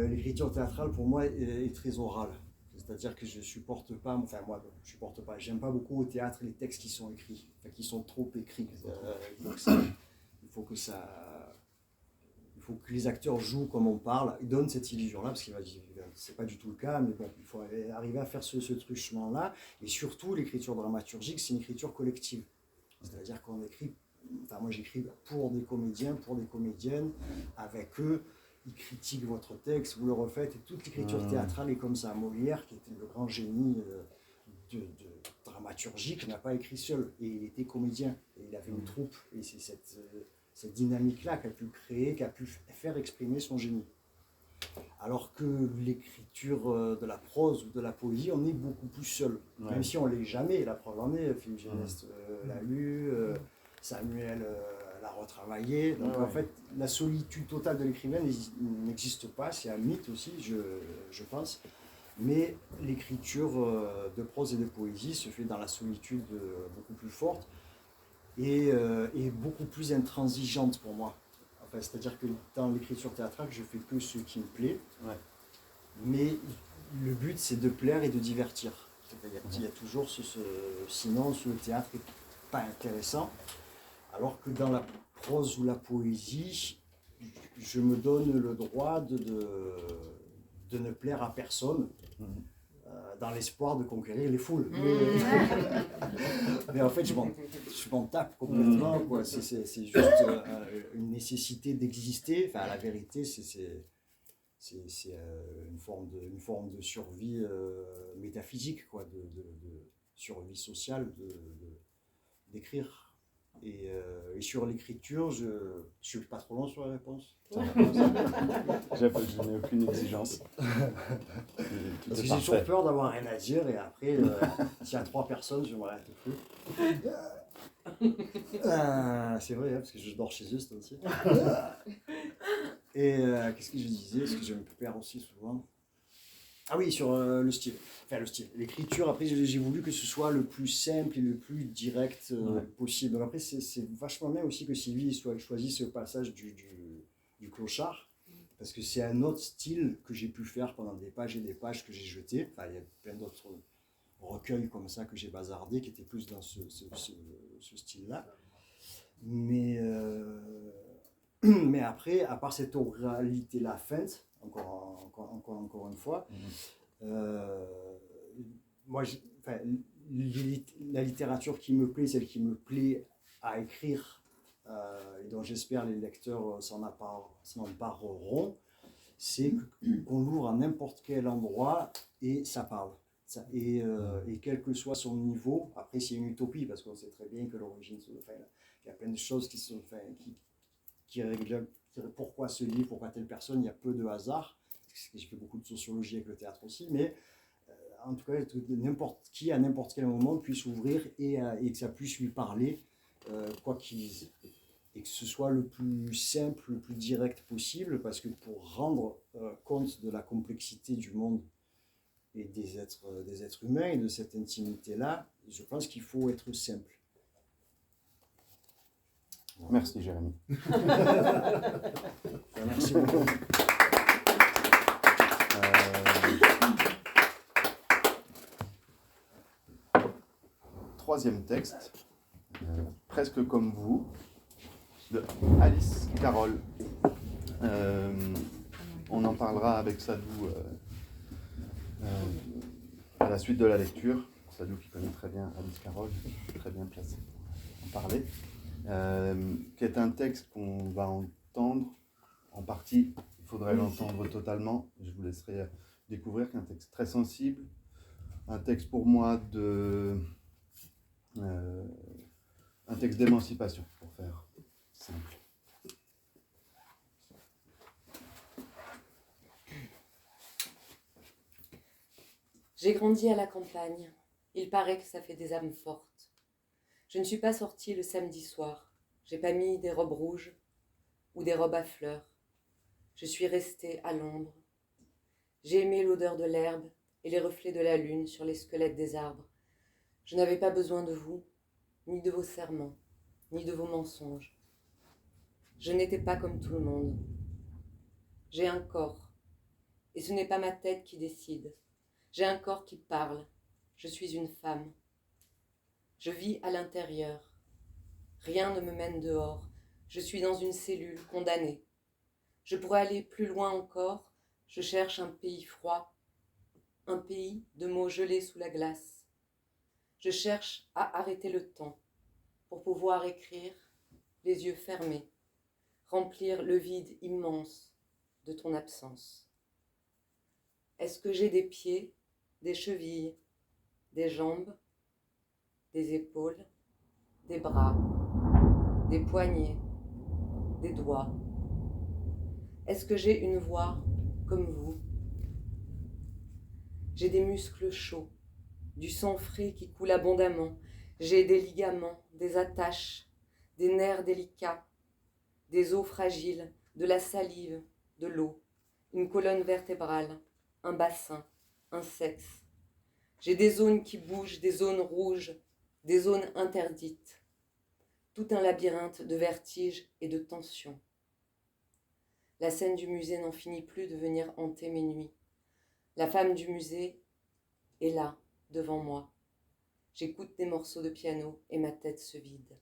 l'écriture théâtrale, pour moi, est très orale. C'est-à-dire que je supporte pas, enfin moi, je supporte pas, j'aime pas beaucoup au théâtre les textes qui sont écrits, enfin, qui sont trop écrits. Il faut que les acteurs jouent comme on parle, ils donnent cette illusion-là, parce que c'est pas du tout le cas, mais bon, il faut arriver à faire ce truchement-là. Et surtout, l'écriture dramaturgique, c'est une écriture collective. C'est-à-dire qu'on écrit, enfin moi j'écris pour des comédiens, pour des comédiennes, avec eux, ils critiquent votre texte, vous le refaites, et toute l'écriture théâtrale est comme ça. Molière, qui était le grand génie de dramaturgique, n'a pas écrit seul, et il était comédien, et il avait une troupe, et c'est cette dynamique-là qu'a pu créer, qu'a pu faire exprimer son génie. Alors que l'écriture de la prose ou de la poésie, on est beaucoup plus seul, même si on ne l'est jamais. La preuve en est, Philippe Géneste l'a lu, Samuel l'a retravaillé. Donc en fait, la solitude totale de l'écrivain n'existe pas, c'est un mythe aussi, je pense. Mais l'écriture de prose et de poésie se fait dans la solitude beaucoup plus forte et beaucoup plus intransigeante pour moi. Enfin, c'est-à-dire que dans l'écriture théâtrale, je fais que ce qui me plaît, mais le but c'est de plaire et de divertir. Il y a toujours sinon le théâtre n'est pas intéressant, alors que dans la prose ou la poésie, je me donne le droit de ne plaire à personne, dans l'espoir de conquérir les foules. Mais en fait, je m'en tape complètement, quoi. C'est juste une nécessité d'exister. Enfin, la vérité, c'est une forme de survie métaphysique, quoi, de survie sociale, d'écrire. Et sur l'écriture, je ne suis pas trop long sur la réponse. Je n'ai aucune exigence. Parce que j'ai toujours peur d'avoir rien à dire, et après, s'il y a 3 personnes, je m'arrête plus. C'est vrai, hein, parce que je dors chez eux, c'est aussi. Et qu'est-ce que je disais? Parce que je me perds aussi souvent. Ah oui, sur le style. Enfin, le style. L'écriture, après, j'ai voulu que ce soit le plus simple et le plus direct possible. Donc après, c'est vachement bien aussi que Sylvie soit choisi ce passage du clochard, parce que c'est un autre style que j'ai pu faire pendant des pages et des pages que j'ai jetées. Enfin, il y a plein d'autres recueils comme ça que j'ai bazardés qui étaient plus dans ce style-là. Mais après, à part cette oralité-là feinte, encore une fois, moi, la littérature qui me plaît, celle qui me plaît à écrire, et dont j'espère les lecteurs s'en empareront, c'est qu'on l'ouvre à n'importe quel endroit et ça parle. Et quel que soit son niveau, après c'est une utopie, parce qu'on sait très bien que l'origine, il y a plein de choses qui règlent pourquoi ce livre, pourquoi telle personne, il y a peu de hasard. J'ai fait beaucoup de sociologie avec le théâtre aussi, mais en tout cas, n'importe qui à n'importe quel moment puisse ouvrir et que ça puisse lui parler, quoi qu'il dise. Et que ce soit le plus simple, le plus direct possible, parce que pour rendre compte de la complexité du monde et des êtres humains et de cette intimité-là, je pense qu'il faut être simple. Voilà. Merci Jérémy. Merci beaucoup. Troisième texte, presque comme vous, de Alice Carroll. On en parlera avec Sadou à la suite de la lecture. Sadou qui connaît très bien Alice Carroll, très bien placé pour en parler. Qui est un texte qu'on va entendre en partie. Il faudrait l'entendre totalement. Je vous laisserai découvrir qu'un texte très sensible, un texte pour moi un texte d'émancipation, pour faire simple. J'ai grandi à la campagne. Il paraît que ça fait des âmes fortes. Je ne suis pas sortie le samedi soir. J'ai pas mis des robes rouges ou des robes à fleurs. Je suis restée à l'ombre. J'ai aimé l'odeur de l'herbe et les reflets de la lune sur les squelettes des arbres. Je n'avais pas besoin de vous, ni de vos serments, ni de vos mensonges. Je n'étais pas comme tout le monde. J'ai un corps, et ce n'est pas ma tête qui décide. J'ai un corps qui parle. Je suis une femme. Je vis à l'intérieur. Rien ne me mène dehors. Je suis dans une cellule condamnée. Je pourrais aller plus loin encore. Je cherche un pays froid, un pays de mots gelés sous la glace. Je cherche à arrêter le temps pour pouvoir écrire, les yeux fermés, remplir le vide immense de ton absence. Est-ce que j'ai des pieds, des chevilles, des jambes, des épaules, des bras, des poignets, des doigts? Est-ce que j'ai une voix comme vous? J'ai des muscles chauds, du sang frais qui coule abondamment. J'ai des ligaments, des attaches, des nerfs délicats, des os fragiles, de la salive, de l'eau, une colonne vertébrale, un bassin, un sexe. J'ai des zones qui bougent, des zones rouges, des zones interdites. Tout un labyrinthe de vertiges et de tensions. La scène du musée n'en finit plus de venir hanter mes nuits. La femme du musée est là, devant moi. J'écoute des morceaux de piano et ma tête se vide.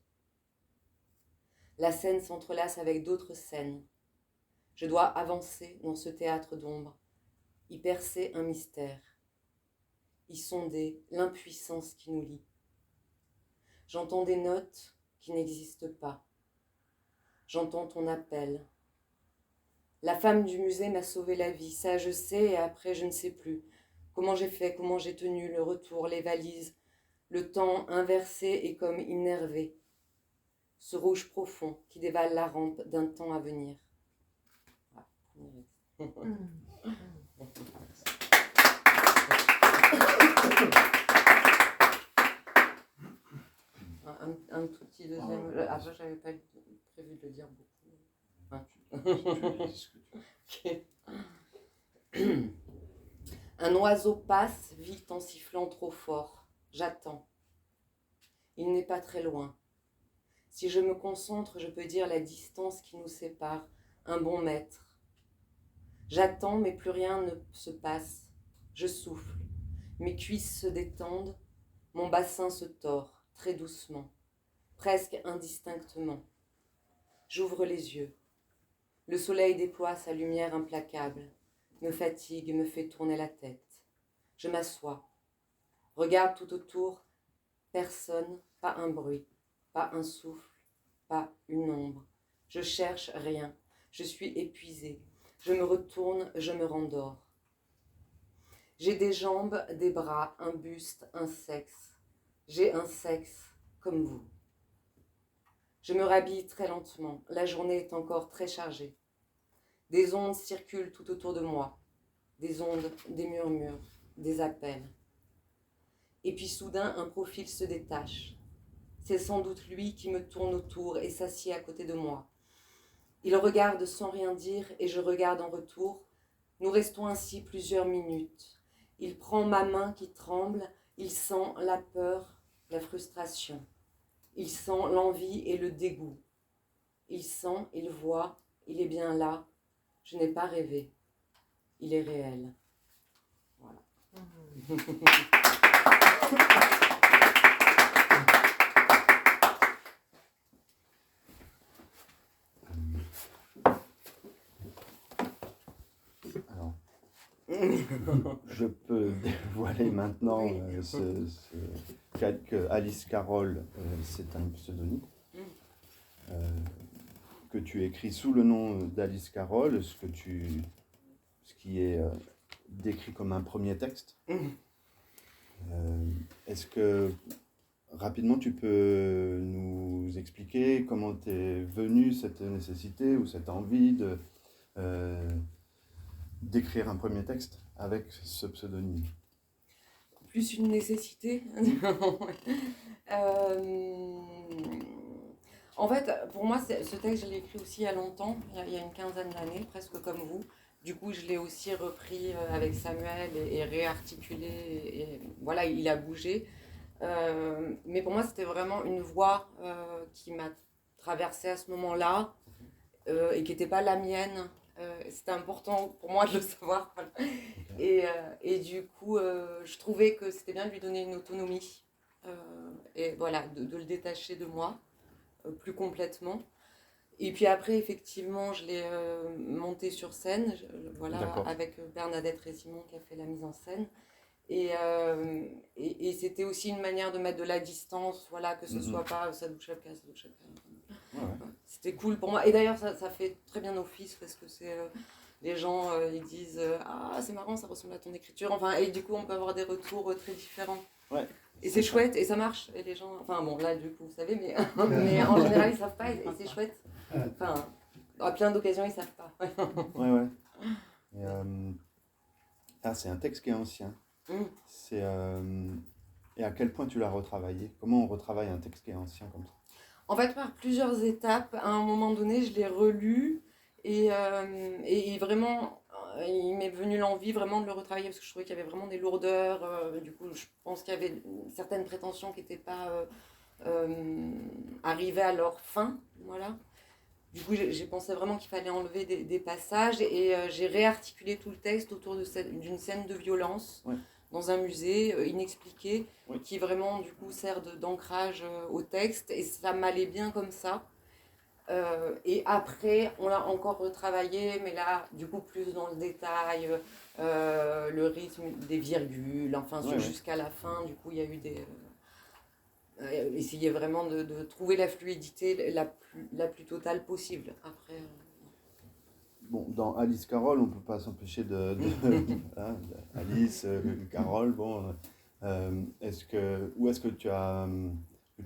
La scène s'entrelace avec d'autres scènes. Je dois avancer dans ce théâtre d'ombre, y percer un mystère, y sonder l'impuissance qui nous lie. J'entends des notes qui n'existent pas. J'entends ton appel. La femme du musée m'a sauvé la vie, ça je sais, et après je ne sais plus. Comment j'ai fait, comment j'ai tenu, le retour, les valises, le temps inversé et comme innervé. Ce rouge profond qui dévale la rampe d'un temps à venir. Un tout petit deuxième. Après, j'avais pas prévu de le dire beaucoup. Okay. Un oiseau passe vite en sifflant trop fort. J'attends. Il n'est pas très loin. Si je me concentre, je peux dire la distance qui nous sépare, un bon mètre. J'attends, mais plus rien ne se passe. Je souffle. Mes cuisses se détendent. Mon bassin se tord, très doucement, presque indistinctement. J'ouvre les yeux. Le soleil déploie sa lumière implacable, me fatigue, me fait tourner la tête. Je m'assois. Regarde tout autour. Personne, pas un bruit, pas un souffle, pas une ombre. Je cherche rien. Je suis épuisée. Je me retourne, je me rendors. J'ai des jambes, des bras, un buste, un sexe. J'ai un sexe comme vous. Je me rhabille très lentement. La journée est encore très chargée. Des ondes circulent tout autour de moi. Des ondes, des murmures, des appels. Et puis soudain, un profil se détache. C'est sans doute lui qui me tourne autour et s'assied à côté de moi. Il regarde sans rien dire et je regarde en retour. Nous restons ainsi plusieurs minutes. Il prend ma main qui tremble. Il sent la peur, la frustration. Il sent l'envie et le dégoût. Il sent, il voit, il est bien là. Je n'ai pas rêvé. Il est réel. Voilà. Alors, je peux dévoiler maintenant que Alice Carroll, c'est un pseudonyme que tu écris sous le nom d'Alice Carroll, ce qui est décrit comme un premier texte. Mhm. Est-ce que rapidement tu peux nous expliquer comment t'es venue cette nécessité ou cette envie de d'écrire un premier texte avec ce pseudonyme? Plus une nécessité. En fait, pour moi, ce texte, je l'ai écrit aussi il y a longtemps, il y a une quinzaine d'années, presque comme vous. Du coup, je l'ai aussi repris avec Samuel et réarticulé. Et voilà, il a bougé. Mais pour moi, c'était vraiment une voix qui m'a traversée à ce moment-là et qui n'était pas la mienne. C'était important pour moi de le savoir. Voilà. Et du coup, je trouvais que c'était bien de lui donner une autonomie et voilà, de le détacher de moi plus complètement. Et puis après, effectivement, je l'ai monté sur scène, voilà, D'accord. avec Bernadette Résimond qui a fait la mise en scène. Et c'était aussi une manière de mettre de la distance, voilà, que ce soit pas Sadou Chapka. Ouais, ouais. C'était cool pour moi. Et d'ailleurs, ça fait très bien office parce que c'est les gens ils disent ah, c'est marrant, ça ressemble à ton écriture. Enfin, et du coup, on peut avoir des retours très différents. Ouais, et c'est chouette, et ça marche. Et les gens, enfin bon, là, du coup, vous savez, mais, mais en général, ils savent pas, et c'est chouette. Enfin, à plein d'occasions, ils savent pas. Ouais, ouais. Et, c'est un texte qui est ancien. C'est, et à quel point tu l'as retravaillé? Comment on retravaille un texte qui est ancien comme ça? En fait, par plusieurs étapes, à un moment donné, je l'ai relu et vraiment, il m'est venu l'envie vraiment de le retravailler parce que je trouvais qu'il y avait vraiment des lourdeurs. Du coup, je pense qu'il y avait certaines prétentions qui n'étaient pas arrivées à leur fin. Voilà. Du coup, j'ai pensé vraiment qu'il fallait enlever des passages et j'ai réarticulé tout le texte autour d'une scène de violence. Ouais. Dans un musée inexpliqué, Oui. qui vraiment du coup sert d'ancrage au texte, et ça m'allait bien comme ça. Et après, on l'a encore retravaillé, mais là, du coup, plus dans le détail, le rythme des virgules, enfin, Ouais, jusqu'à la fin, du coup, il y a eu des... essayer vraiment de trouver la fluidité la plus totale possible. Après... Bon, dans Alice Carole, on ne peut pas s'empêcher hein, Alice, Carole, bon, où est-ce que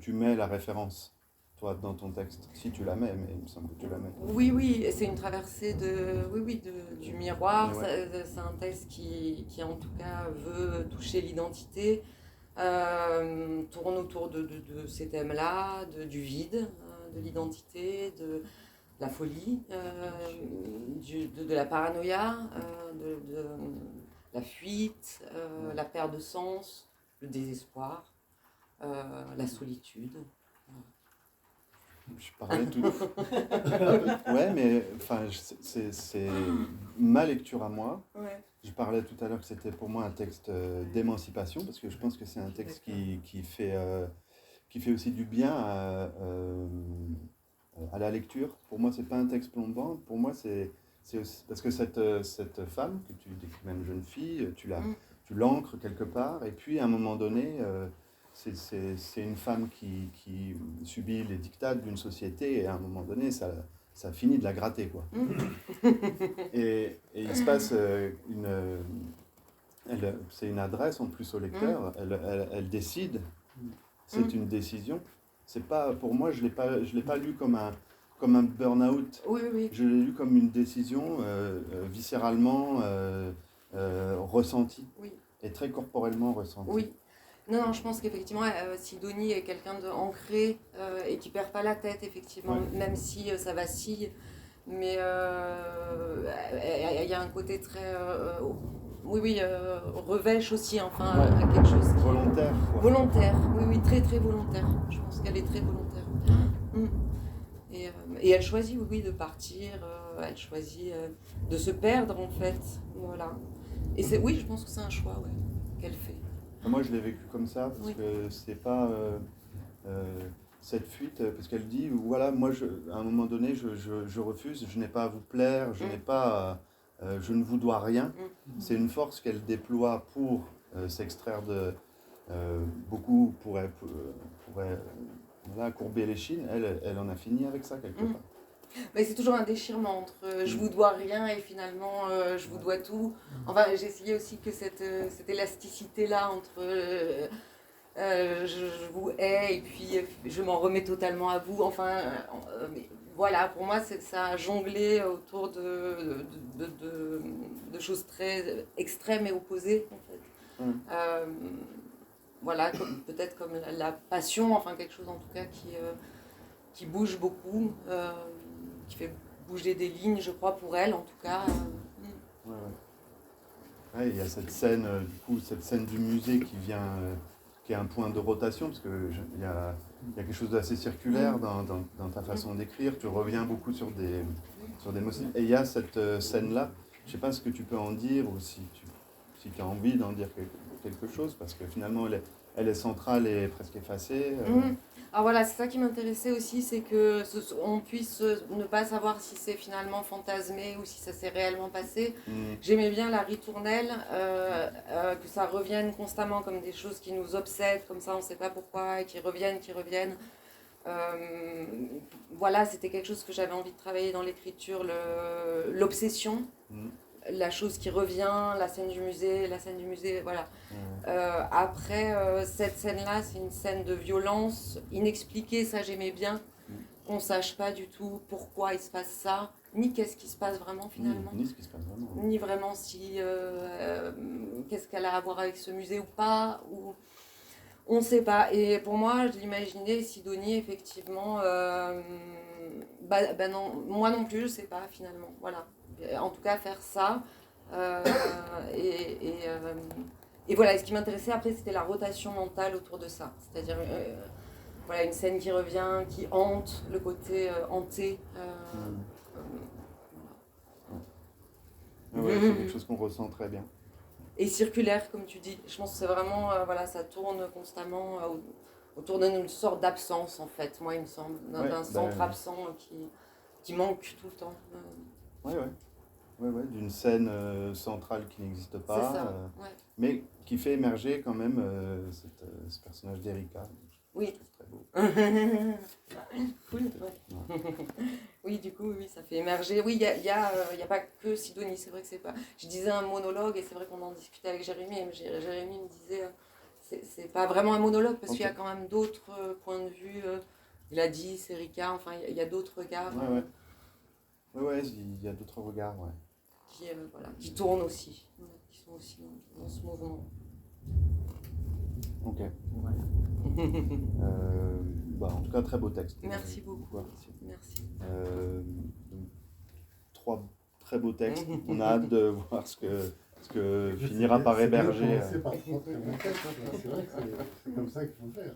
tu mets la référence, toi, dans ton texte? Si tu la mets, mais il me semble que tu la mets. Oui, c'est une traversée du miroir. Ouais. C'est un texte qui, en tout cas, veut toucher l'identité, tourne autour de ces thèmes-là, du vide, de l'identité, de la folie, de la paranoïa, de la fuite, la perte de sens, le désespoir, la solitude. Je parlais tout. Ouais, mais enfin, c'est ma lecture à moi. Ouais. Je parlais tout à l'heure que c'était pour moi un texte d'émancipation, parce que je pense que c'est un texte qui fait aussi du bien à la lecture. Pour moi, c'est pas un texte plombant. Pour moi, c'est aussi, parce que cette femme, que tu décris même jeune fille, tu l'ancres quelque part, et puis à un moment donné, c'est une femme qui subit les diktats d'une société, et à un moment donné, ça finit de la gratter, quoi. Et il se passe c'est une adresse en plus au lecteur, elle décide, c'est une décision. C'est pas, pour moi, je l'ai pas lu comme un burn-out. Oui. Je l'ai lu comme une décision viscéralement ressentie, Oui. et très corporellement ressentie. Oui. Non, je pense qu'effectivement, Sidonie est quelqu'un d'ancré et qui perd pas la tête, effectivement, même si ça vacille. Mais il y a un côté très... revêche aussi, enfin, à quelque chose qui... Volontaire, quoi. Volontaire, oui, très très volontaire. Je pense qu'elle est très volontaire. Et elle choisit, de partir, elle choisit de se perdre, en fait. Voilà. Et je pense que c'est un choix, qu'elle fait. Moi, je l'ai vécu comme ça, parce que c'est pas cette fuite, parce qu'elle dit, voilà, moi, à un moment donné, je refuse, je n'ai pas à vous plaire, je ne vous dois rien. C'est une force qu'elle déploie pour s'extraire de... beaucoup pourraient courber les chines, elle en a fini avec ça quelque part. Mais c'est toujours un déchirement entre je vous dois rien et finalement je vous dois tout. Enfin, j'ai essayé aussi que cette élasticité-là entre je vous hais et puis je m'en remets totalement à vous. Enfin, mais voilà, pour moi, ça a jonglé autour de choses très extrêmes et opposées, en fait. Voilà, peut-être comme la passion, enfin quelque chose en tout cas qui bouge beaucoup, qui fait bouger des lignes, je crois, pour elle en tout cas. Ouais, ouais. Ouais, il y a cette scène, du coup, cette scène du musée qui vient, qui est un point de rotation, parce qu'il y a quelque chose d'assez circulaire dans ta façon d'écrire. Tu reviens beaucoup sur des motifs. Et il y a cette scène-là, je ne sais pas ce que tu peux en dire, ou si tu as envie d'en dire quelque chose, parce que finalement, elle est centrale et presque effacée. Alors voilà, c'est ça qui m'intéressait aussi, c'est que on puisse ne pas savoir si c'est finalement fantasmé ou si ça s'est réellement passé. J'aimais bien la ritournelle, que ça revienne constamment comme des choses qui nous obsèdent, comme ça on ne sait pas pourquoi, et qui reviennent. Voilà, c'était quelque chose que j'avais envie de travailler dans l'écriture, l'obsession. La chose qui revient, la scène du musée, voilà. Après, cette scène-là, c'est une scène de violence inexpliquée, ça j'aimais bien. Qu'on ne sache pas du tout pourquoi il se passe ça, ni qu'est-ce qui se passe vraiment finalement. Ni ce qui se passe vraiment. Ni vraiment si qu'est-ce qu'elle a à voir avec ce musée ou pas, ou on ne sait pas. Et pour moi, je l'imaginais Sidonie effectivement. Non, moi non plus, je ne sais pas finalement. Voilà. En tout cas, faire ça. Et voilà, et ce qui m'intéressait après, c'était la rotation mentale autour de ça. C'est-à-dire voilà, une scène qui revient, qui hante, le côté hanté. Ouais, c'est quelque chose qu'on ressent très bien. Et circulaire, comme tu dis. Je pense que c'est vraiment, voilà, ça tourne constamment autour d'une sorte d'absence, en fait, moi, il me semble. D'un centre absent qui manque tout le temps. Ouais, d'une scène centrale qui n'existe pas, C'est ça, mais qui fait émerger quand même ce personnage d'Erika. Oui. Je trouve très beau. Cool, ouais. Oui, du coup, oui, ça fait émerger. Oui, il y a pas que Sidonie, c'est vrai que c'est pas... Je disais un monologue, et c'est vrai qu'on en discutait avec Jérémy, et Jérémy me disait, c'est pas vraiment un monologue, parce qu'il y a quand même d'autres points de vue. Il a dit, c'est Erika, enfin, il y a d'autres regards. Ouais, il y a d'autres regards, ouais. Qui tournent aussi, qui sont aussi dans ce mouvement. Ok. Voilà. En tout cas, très beau texte. Merci beaucoup. Merci. Donc, 3 très beaux textes. On a hâte de voir ce que finira par héberger. C'est par contre très bon texte, c'est vrai que c'est comme ça qu'il faut faire.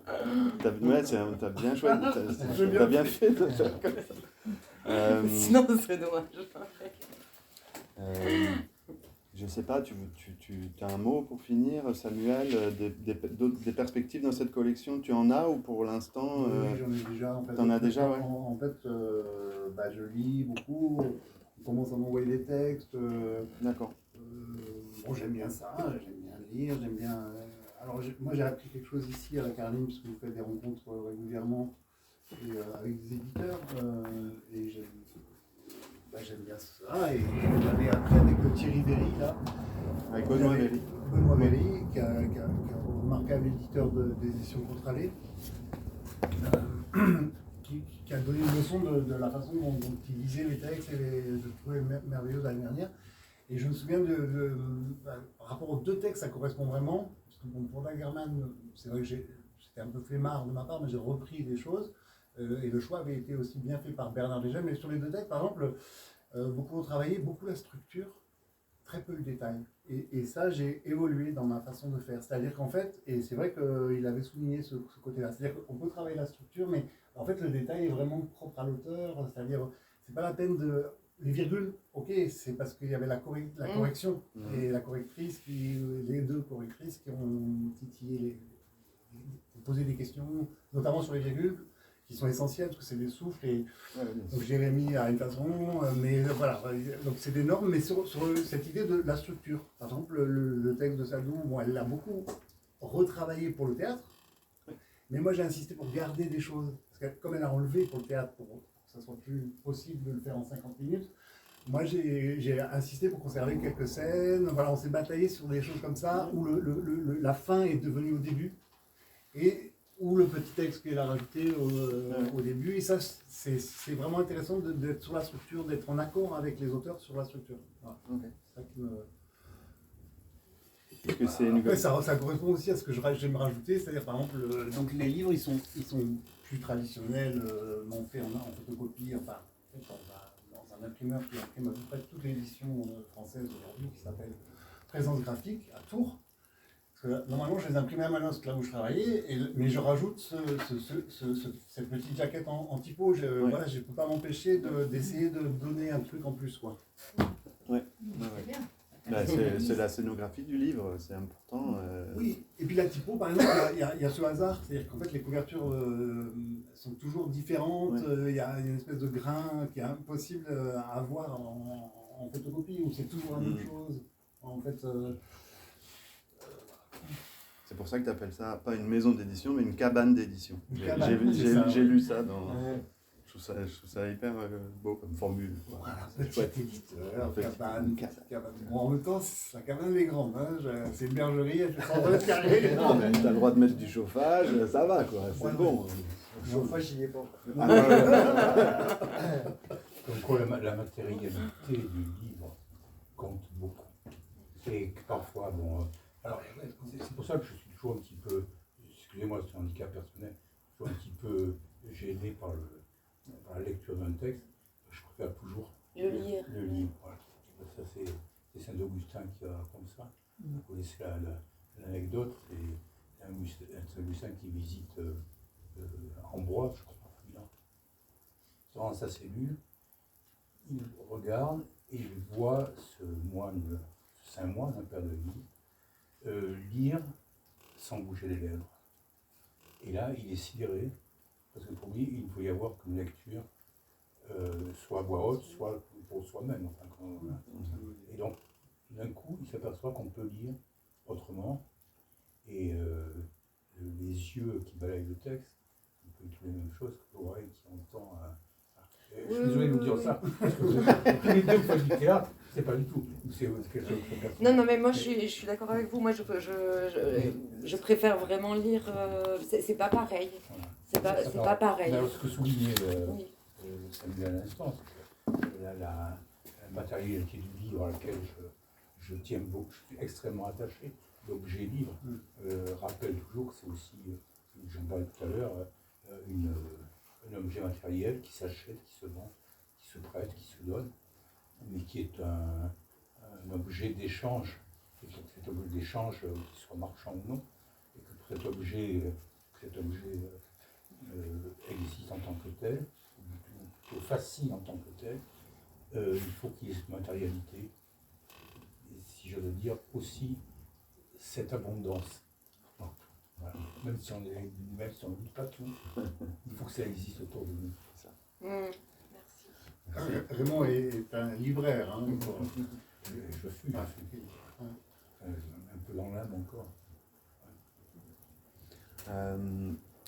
T'as bien choisi, t'as bien fait de faire comme ça. Sinon, ce serait dommage. Je sais pas, tu as un mot pour finir, Samuel, des perspectives dans cette collection, tu en as ou pour l'instant Oui, j'en ai déjà. En fait, t'en as déjà, ouais. En fait, je lis beaucoup, on commence à m'envoyer des textes. D'accord. Bon, j'aime bien ça, j'aime bien lire, j'aime bien... Alors, moi, j'ai appris quelque chose ici à la Carline, puisque vous faites des rencontres régulièrement et, avec des éditeurs, et j'aime bien ça. Et j'avais appris avec Thierry Véry, là. Avec Benoît Véry. Benoît Véry, qui est un remarquable éditeur des éditions Contralées, qui a donné une leçon de la façon dont il lisait les textes et je le trouvais merveilleux l'année dernière. Et je me souviens par rapport aux 2 textes, ça correspond vraiment. Parce que pour Dagerman, c'est vrai que c'était un peu flemmard de ma part, mais j'ai repris des choses. Et le choix avait été aussi bien fait par Bernard Dégel. Mais sur les 2 textes, par exemple, beaucoup ont travaillé, beaucoup la structure, très peu le détail. Et ça, j'ai évolué dans ma façon de faire. C'est-à-dire qu'en fait, et c'est vrai qu'il avait souligné ce côté-là, c'est-à-dire qu'on peut travailler la structure, mais en fait, le détail est vraiment propre à l'auteur. C'est-à-dire, c'est pas la peine de... Les virgules, ok, c'est parce qu'il y avait la correction et la correctrice, les 2 correctrices qui ont titillé, posé des questions, notamment sur les virgules, qui sont essentielles parce que c'est des souffles. Et donc Jérémy a une façon, mais voilà, donc c'est des normes, mais sur cette idée de la structure. Par exemple, le texte de Sardou, bon, elle l'a beaucoup retravaillé pour le théâtre, mais moi j'ai insisté pour garder des choses, parce que comme elle a enlevé pour le théâtre, pour que ça soit plus possible de le faire en 50 minutes. Moi, j'ai insisté pour conserver quelques scènes. Voilà, on s'est bataillé sur des choses comme ça, où la fin est devenue au début, et où le petit texte qu'elle a rajouté au début. Et ça, c'est vraiment intéressant d'être sur la structure, d'être en accord avec les auteurs sur la structure. Voilà. Ok. C'est ça qui me... Est-ce que c'est une... Après, ça correspond aussi à ce que j'aime rajouter, c'est-à-dire par exemple, donc les livres, ils sont plus traditionnellement faits en photocopie, enfin, en fait, dans un imprimeur qui imprime à peu près toutes les éditions françaises aujourd'hui, qui s'appelle Présence Graphique, à Tours. Parce que, normalement, je les imprimais à Manosque, là où je travaillais, mais je rajoute cette petite jaquette en typo. Voilà, je ne peux pas m'empêcher d'essayer de donner un truc en plus, quoi. Ouais. C'est bien. Là, c'est la scénographie du livre, c'est important. Oui, et puis la typo, par exemple, il y a ce hasard, c'est-à-dire qu'en fait les couvertures sont toujours différentes, il y a une espèce de grain qui est impossible à avoir en photocopie, où c'est toujours la même chose. En fait, C'est pour ça que tu appelles ça pas une maison d'édition, mais une cabane d'édition. J'ai lu ça dans... Je trouve ça hyper beau comme formule. Voilà, petit éditeur, cabane. Bon, en même temps, la cabane elle est grande, hein. C'est une bergerie, elle fait 100 mètres carrés. Non, mais tu as le droit de mettre du chauffage, ça va quoi, c'est bon. Le chauffage, il n'y est pas. Comme quoi la matérialité du livre compte beaucoup. Et que parfois, bon... alors, c'est pour ça que je suis toujours un petit peu... Excusez-moi, c'est un handicap personnel. Je suis un petit peu gêné par la lecture d'un texte. Je préfère toujours Le lire. le livre. Voilà. Ça, c'est Saint-Augustin qui a comme ça. Vous connaissez l'anecdote. C'est Saint-Augustin qui visite Ambroise, je crois. Dans sa cellule, il regarde et il voit ce saint moine, un père de l'Église, lire sans bouger les lèvres. Et là, il est sidéré, parce que pour lui, il ne faut y avoir qu'une lecture, soit à voix haute, soit pour soi-même. Enfin, et donc, d'un coup, il s'aperçoit qu'on peut lire autrement, et les yeux qui balayent le texte, on peut lire les mêmes choses que l'oreille qui entend. Je suis désolé de vous dire ça, parce que tous les deux, vous faites du théâtre, c'est pas du tout. C'est quelque chose de Non, mais moi je suis d'accord avec vous. Moi je préfère vraiment lire. C'est pas pareil. C'est pas pareil. Alors, ce que soulignait Oui. Samuel à l'instant, c'est la matérialité du livre à laquelle je tiens beaucoup, je suis extrêmement attaché. L'objet livre rappelle toujours que c'est aussi, j'en parlais tout à l'heure, un objet matériel qui s'achète, qui se vend, qui se prête, qui se donne, mais qui est un objet d'échange. Et que cet objet d'échange, qu'il soit marchand ou non, et que cet objet existe en tant que tel, ou plutôt fascine en tant que tel, il faut qu'il y ait cette matérialité, et si je veux dire aussi cette abondance. Voilà. Même si on ne lit pas tout, il faut que ça existe autour de nous. Merci. Raymond est un libraire. Hein, Je suis un peu dans l'âme encore.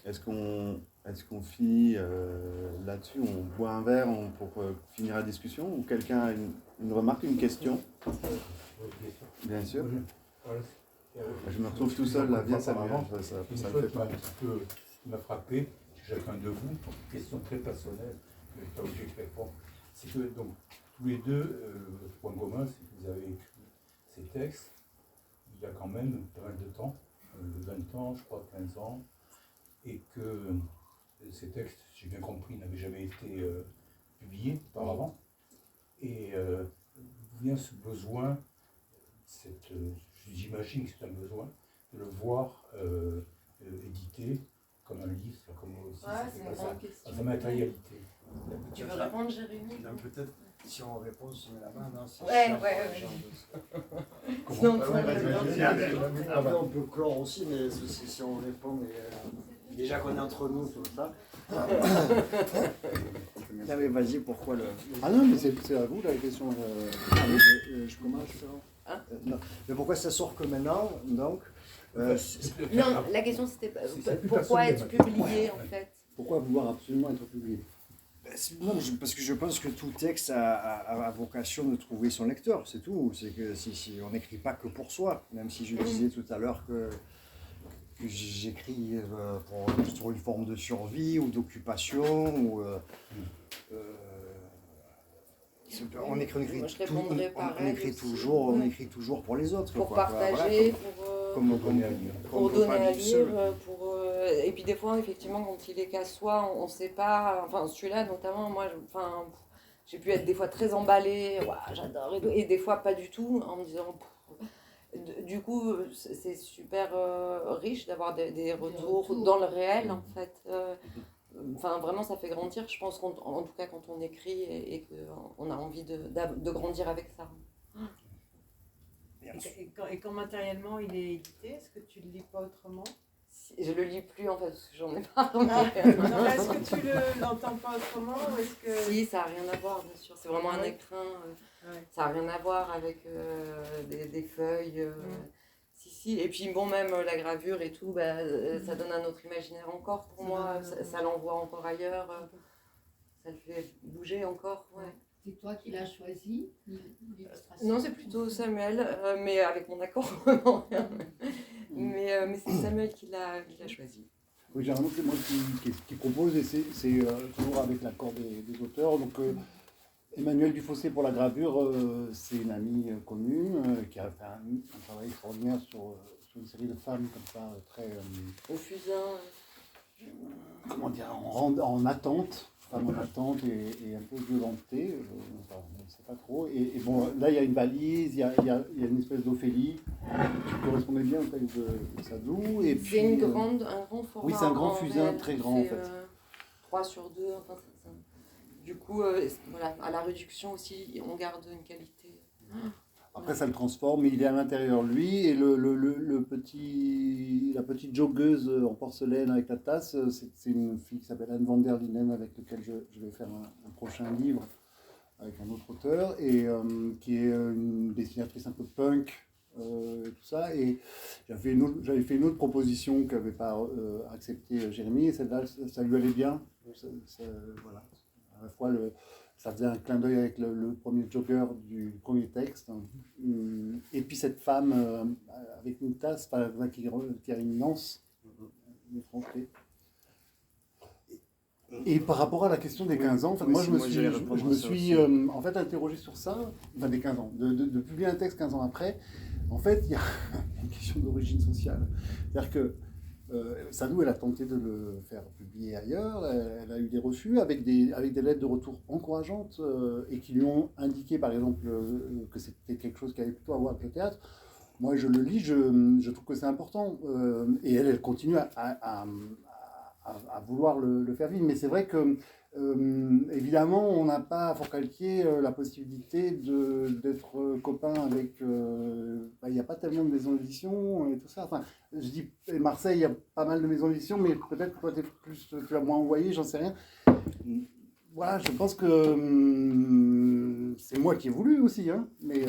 Est-ce qu'on finit là-dessus, on boit un verre pour finir la discussion, ou quelqu'un a une remarque, une question? Bien sûr. Je me retrouve tout seul là, bien Samuel, ça me fait pas. Qui m'a frappé, chez chacun de vous, une question très personnelle, que je n'ai pas obligé de répondre. C'est que donc, tous les deux, le point commun, c'est que vous avez écrit ces textes il y a quand même pas mal de temps, 20 ans, je crois, 15 ans, et que ces textes, j'ai bien compris, n'avaient jamais été publiés auparavant. Et d'où vient ce besoin, j'imagine que c'est un besoin, de le voir édité comme un livre, comme aussi, C'est une grande question. sa matérialité. Tu veux répondre, Jérémy? Peut-être, si on répond, si on met la main, non? Sinon, Après, on peut clore aussi, mais si on répond, mais déjà qu'on est entre nous, tout ça. Non, mais vas-y, pourquoi le... Ah non, mais c'est à vous la question. Je commence, non. Mais pourquoi ça sort que maintenant, donc non, la question c'était pourquoi être publié en fait? Pourquoi vouloir absolument être publié? Non, parce que je pense que tout texte a vocation de trouver son lecteur, c'est tout. C'est que si on n'écrit pas que pour soi, même si je disais tout à l'heure que j'écris sur une forme de survie ou d'occupation, ou, on écrit, Moi, je répondrais pareil aussi. on écrit toujours pour les autres. Pour quoi. partager, Comme donner à lire. pour donner à lire, Seul. et puis des fois, effectivement, quand il est qu'à soi, on ne sait pas, enfin celui-là notamment, moi, j'ai pu être des fois très emballée, ouah, j'adore, et des fois pas du tout, en me disant, du coup, c'est super riche d'avoir des retours dans le réel, en fait. Enfin, vraiment, ça fait grandir, je pense, en tout cas quand on écrit et qu'on a envie de grandir avec ça. Et quand matériellement il est édité, est-ce que tu le lis pas autrement? Je le lis plus en fait, parce que j'en ai marre. Non, est-ce que tu l'entends pas autrement ou est-ce que... Si, ça n'a rien à voir, bien sûr. C'est vraiment un écrin. Ouais. Ça n'a rien à voir avec des feuilles. Si. Et puis, bon, même la gravure et tout, ça donne un autre imaginaire encore pour moi. Ça l'envoie encore ailleurs. Ça le fait bouger encore. Ouais. C'est toi qui l'as choisi, l'illustration? Non, c'est plutôt Samuel, mais avec mon accord. Non, rien. Mais c'est Samuel qui l'a choisi. Oui, généralement, c'est moi qui propose et c'est toujours avec l'accord des auteurs. Donc, Emmanuel Dufossé pour la gravure, c'est une amie commune qui a fait un travail extraordinaire sur une série de femmes comme ça, très. Au fusain. Comment dire, en attente. Femme en attente et un peu violentée, on ne sait pas trop. Et bon, là, il y a une valise, il y a une espèce d'Ophélie qui correspondait bien au texte de Sardou. C'est un grand format. Oui, c'est un grand fusain, réel, très grand en fait. 3/2, enfin, du coup, voilà, à la réduction aussi, on garde une qualité. Après, ça le transforme, mais il est à l'intérieur, lui, et la petite joggeuse en porcelaine avec la tasse, c'est une fille qui s'appelle Anne van der Linden, avec laquelle je vais faire un prochain livre avec un autre auteur, et qui est une dessinatrice un peu punk, et tout ça. Et j'avais fait une autre proposition qu'avait pas accepté Jérémy, et celle-là, ça lui allait bien. Voilà. À la fois, ça faisait un clin d'œil avec le premier jogger du premier texte. Et puis cette femme avec une tasse qui a une lance, une francheté. Et par rapport à la question des 15 ans, en fait, moi je me suis en fait interrogé sur ça, enfin des 15 ans, de publier un texte 15 ans après. En fait, il y a une question d'origine sociale. C'est-à-dire que Sardou, elle a tenté de le faire publier ailleurs, elle a eu des refus avec des lettres de retour encourageantes et qui lui ont indiqué par exemple que c'était quelque chose qui avait plutôt à voir avec le théâtre. Moi je le lis, je trouve que c'est important et elle continue à vouloir le faire vivre, mais c'est vrai que évidemment on n'a pas à Forcalquier la possibilité d'être copain avec il n'y a pas tellement de maisons d'édition et tout ça. Enfin, je dis Marseille, il y a pas mal de maisons d'édition, mais peut-être que toi tu as moins envoyé, j'en sais rien. Voilà, je pense que c'est moi qui ai voulu aussi, hein, mais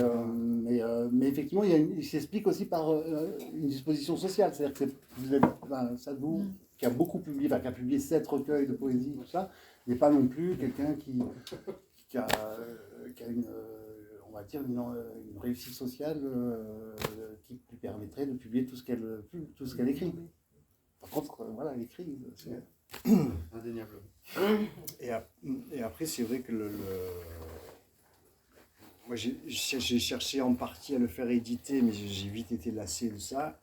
effectivement, il s'explique aussi par une disposition sociale. C'est-à-dire que vous êtes Sardou, qui a beaucoup publié, qui a publié 7 recueils de poésie, tout ça, n'est pas non plus quelqu'un qui a une, on va dire, une réussite sociale qui lui permettrait de publier tout ce qu'elle écrit. Par contre, voilà, elle écrit, c'est indéniable. Et après, c'est vrai que moi, j'ai cherché en partie à le faire éditer, mais j'ai vite été lassé de ça.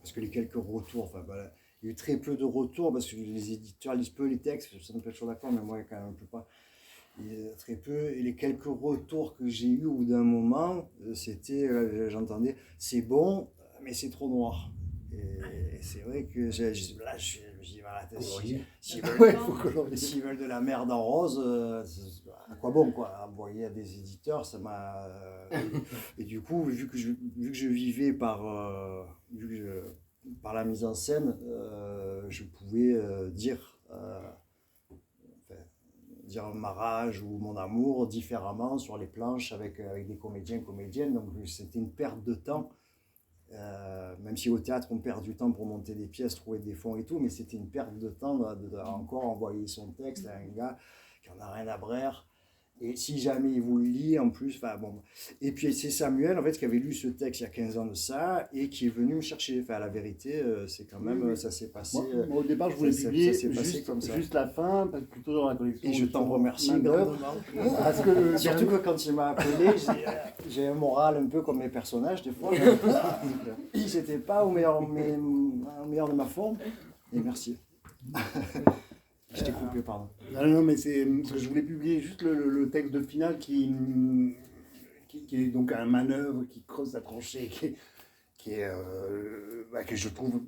Parce que les quelques retours, enfin voilà, il y a eu très peu de retours parce que les éditeurs lisent peu les textes, ça me peut être toujours d'accord, mais moi quand même un peu pas. Très peu, et les quelques retours que j'ai eu au bout d'un moment, c'était, j'entendais, c'est bon, mais c'est trop noir. Et c'est vrai que là, je dis, voilà, s'ils veulent de la merde en rose, à quoi bon, quoi, envoyer à des éditeurs, ça m'a... Et du coup, vu que je vivais par la mise en scène, je pouvais dire ma rage ou mon amour différemment sur les planches avec des comédiens, comédiennes, donc c'était une perte de temps. Même si au théâtre, on perd du temps pour monter des pièces, trouver des fonds et tout, mais c'était une perte de temps de encore envoyer son texte à un gars qui en a rien à brère. Et si jamais il vous le lit, en plus, enfin bon. Et puis c'est Samuel, en fait, qui avait lu ce texte il y a 15 ans de ça, et qui est venu me chercher. Enfin, la vérité, c'est quand même, ça s'est passé... Moi, au départ, je voulais ça publier s'est passé comme ça. juste la fin, plutôt dans la collection. Et je t'en remercie Main d'œuvre. grandement. Parce que Surtout que quand il m'a appelé, j'ai un moral un peu comme les personnages, des fois. J'étais pas au meilleur de ma forme. Et merci. Je t'ai coupé, pardon. Non, mais c'est parce que je voulais publier juste le texte de finale qui est donc un manœuvre qui creuse sa tranchée, que je trouve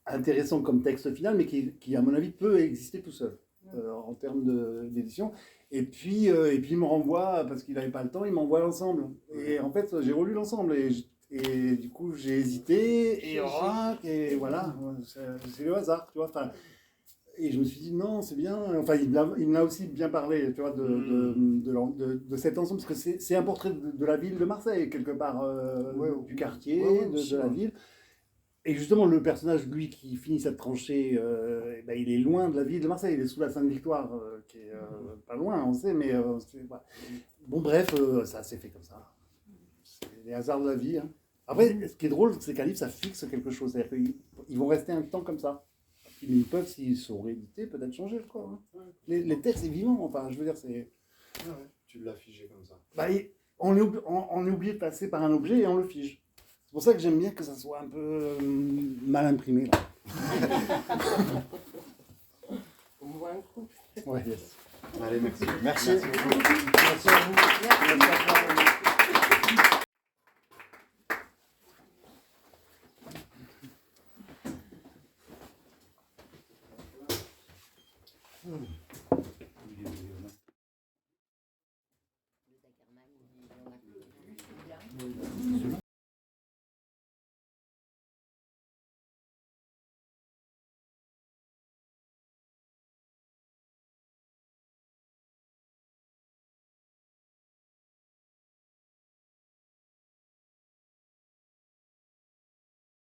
intéressant comme texte final, mais qui à mon avis peut exister tout seul en termes d'édition. Et puis il me renvoie, parce qu'il n'avait pas le temps, il m'envoie l'ensemble. Et en fait, j'ai relu l'ensemble et du coup j'ai hésité et voilà, c'est le hasard, tu vois. Enfin, et je me suis dit non, c'est bien. Enfin, il me l'a aussi bien parlé, tu vois, de cet ensemble, parce que c'est un portrait de la ville de Marseille, quelque part, du quartier, de la ville. Et justement, le personnage, lui, qui finit cette tranchée, il est loin de la ville de Marseille, il est sous la Sainte-Victoire, qui est pas loin, on sait, mais voilà. Bon, bref, ça s'est fait comme ça. C'est les hasards de la vie. Hein. Après, ce qui est drôle, c'est qu'un livre, ça fixe quelque chose. C'est-à-dire qu'ils vont rester un temps comme ça. Ils peuvent, s'ils sont réédités, peut-être changer le corps. Hein. Les textes, c'est vivant. Enfin, je veux dire, c'est. Ah ouais, tu l'as figé comme ça. Bah, on est obligé de passer par un objet et on le fige. C'est pour ça que j'aime bien que ça soit un peu mal imprimé. Là. On voit un coup. Ouais, yes. Allez, merci. Merci. Merci beaucoup. Merci à vous. Merci à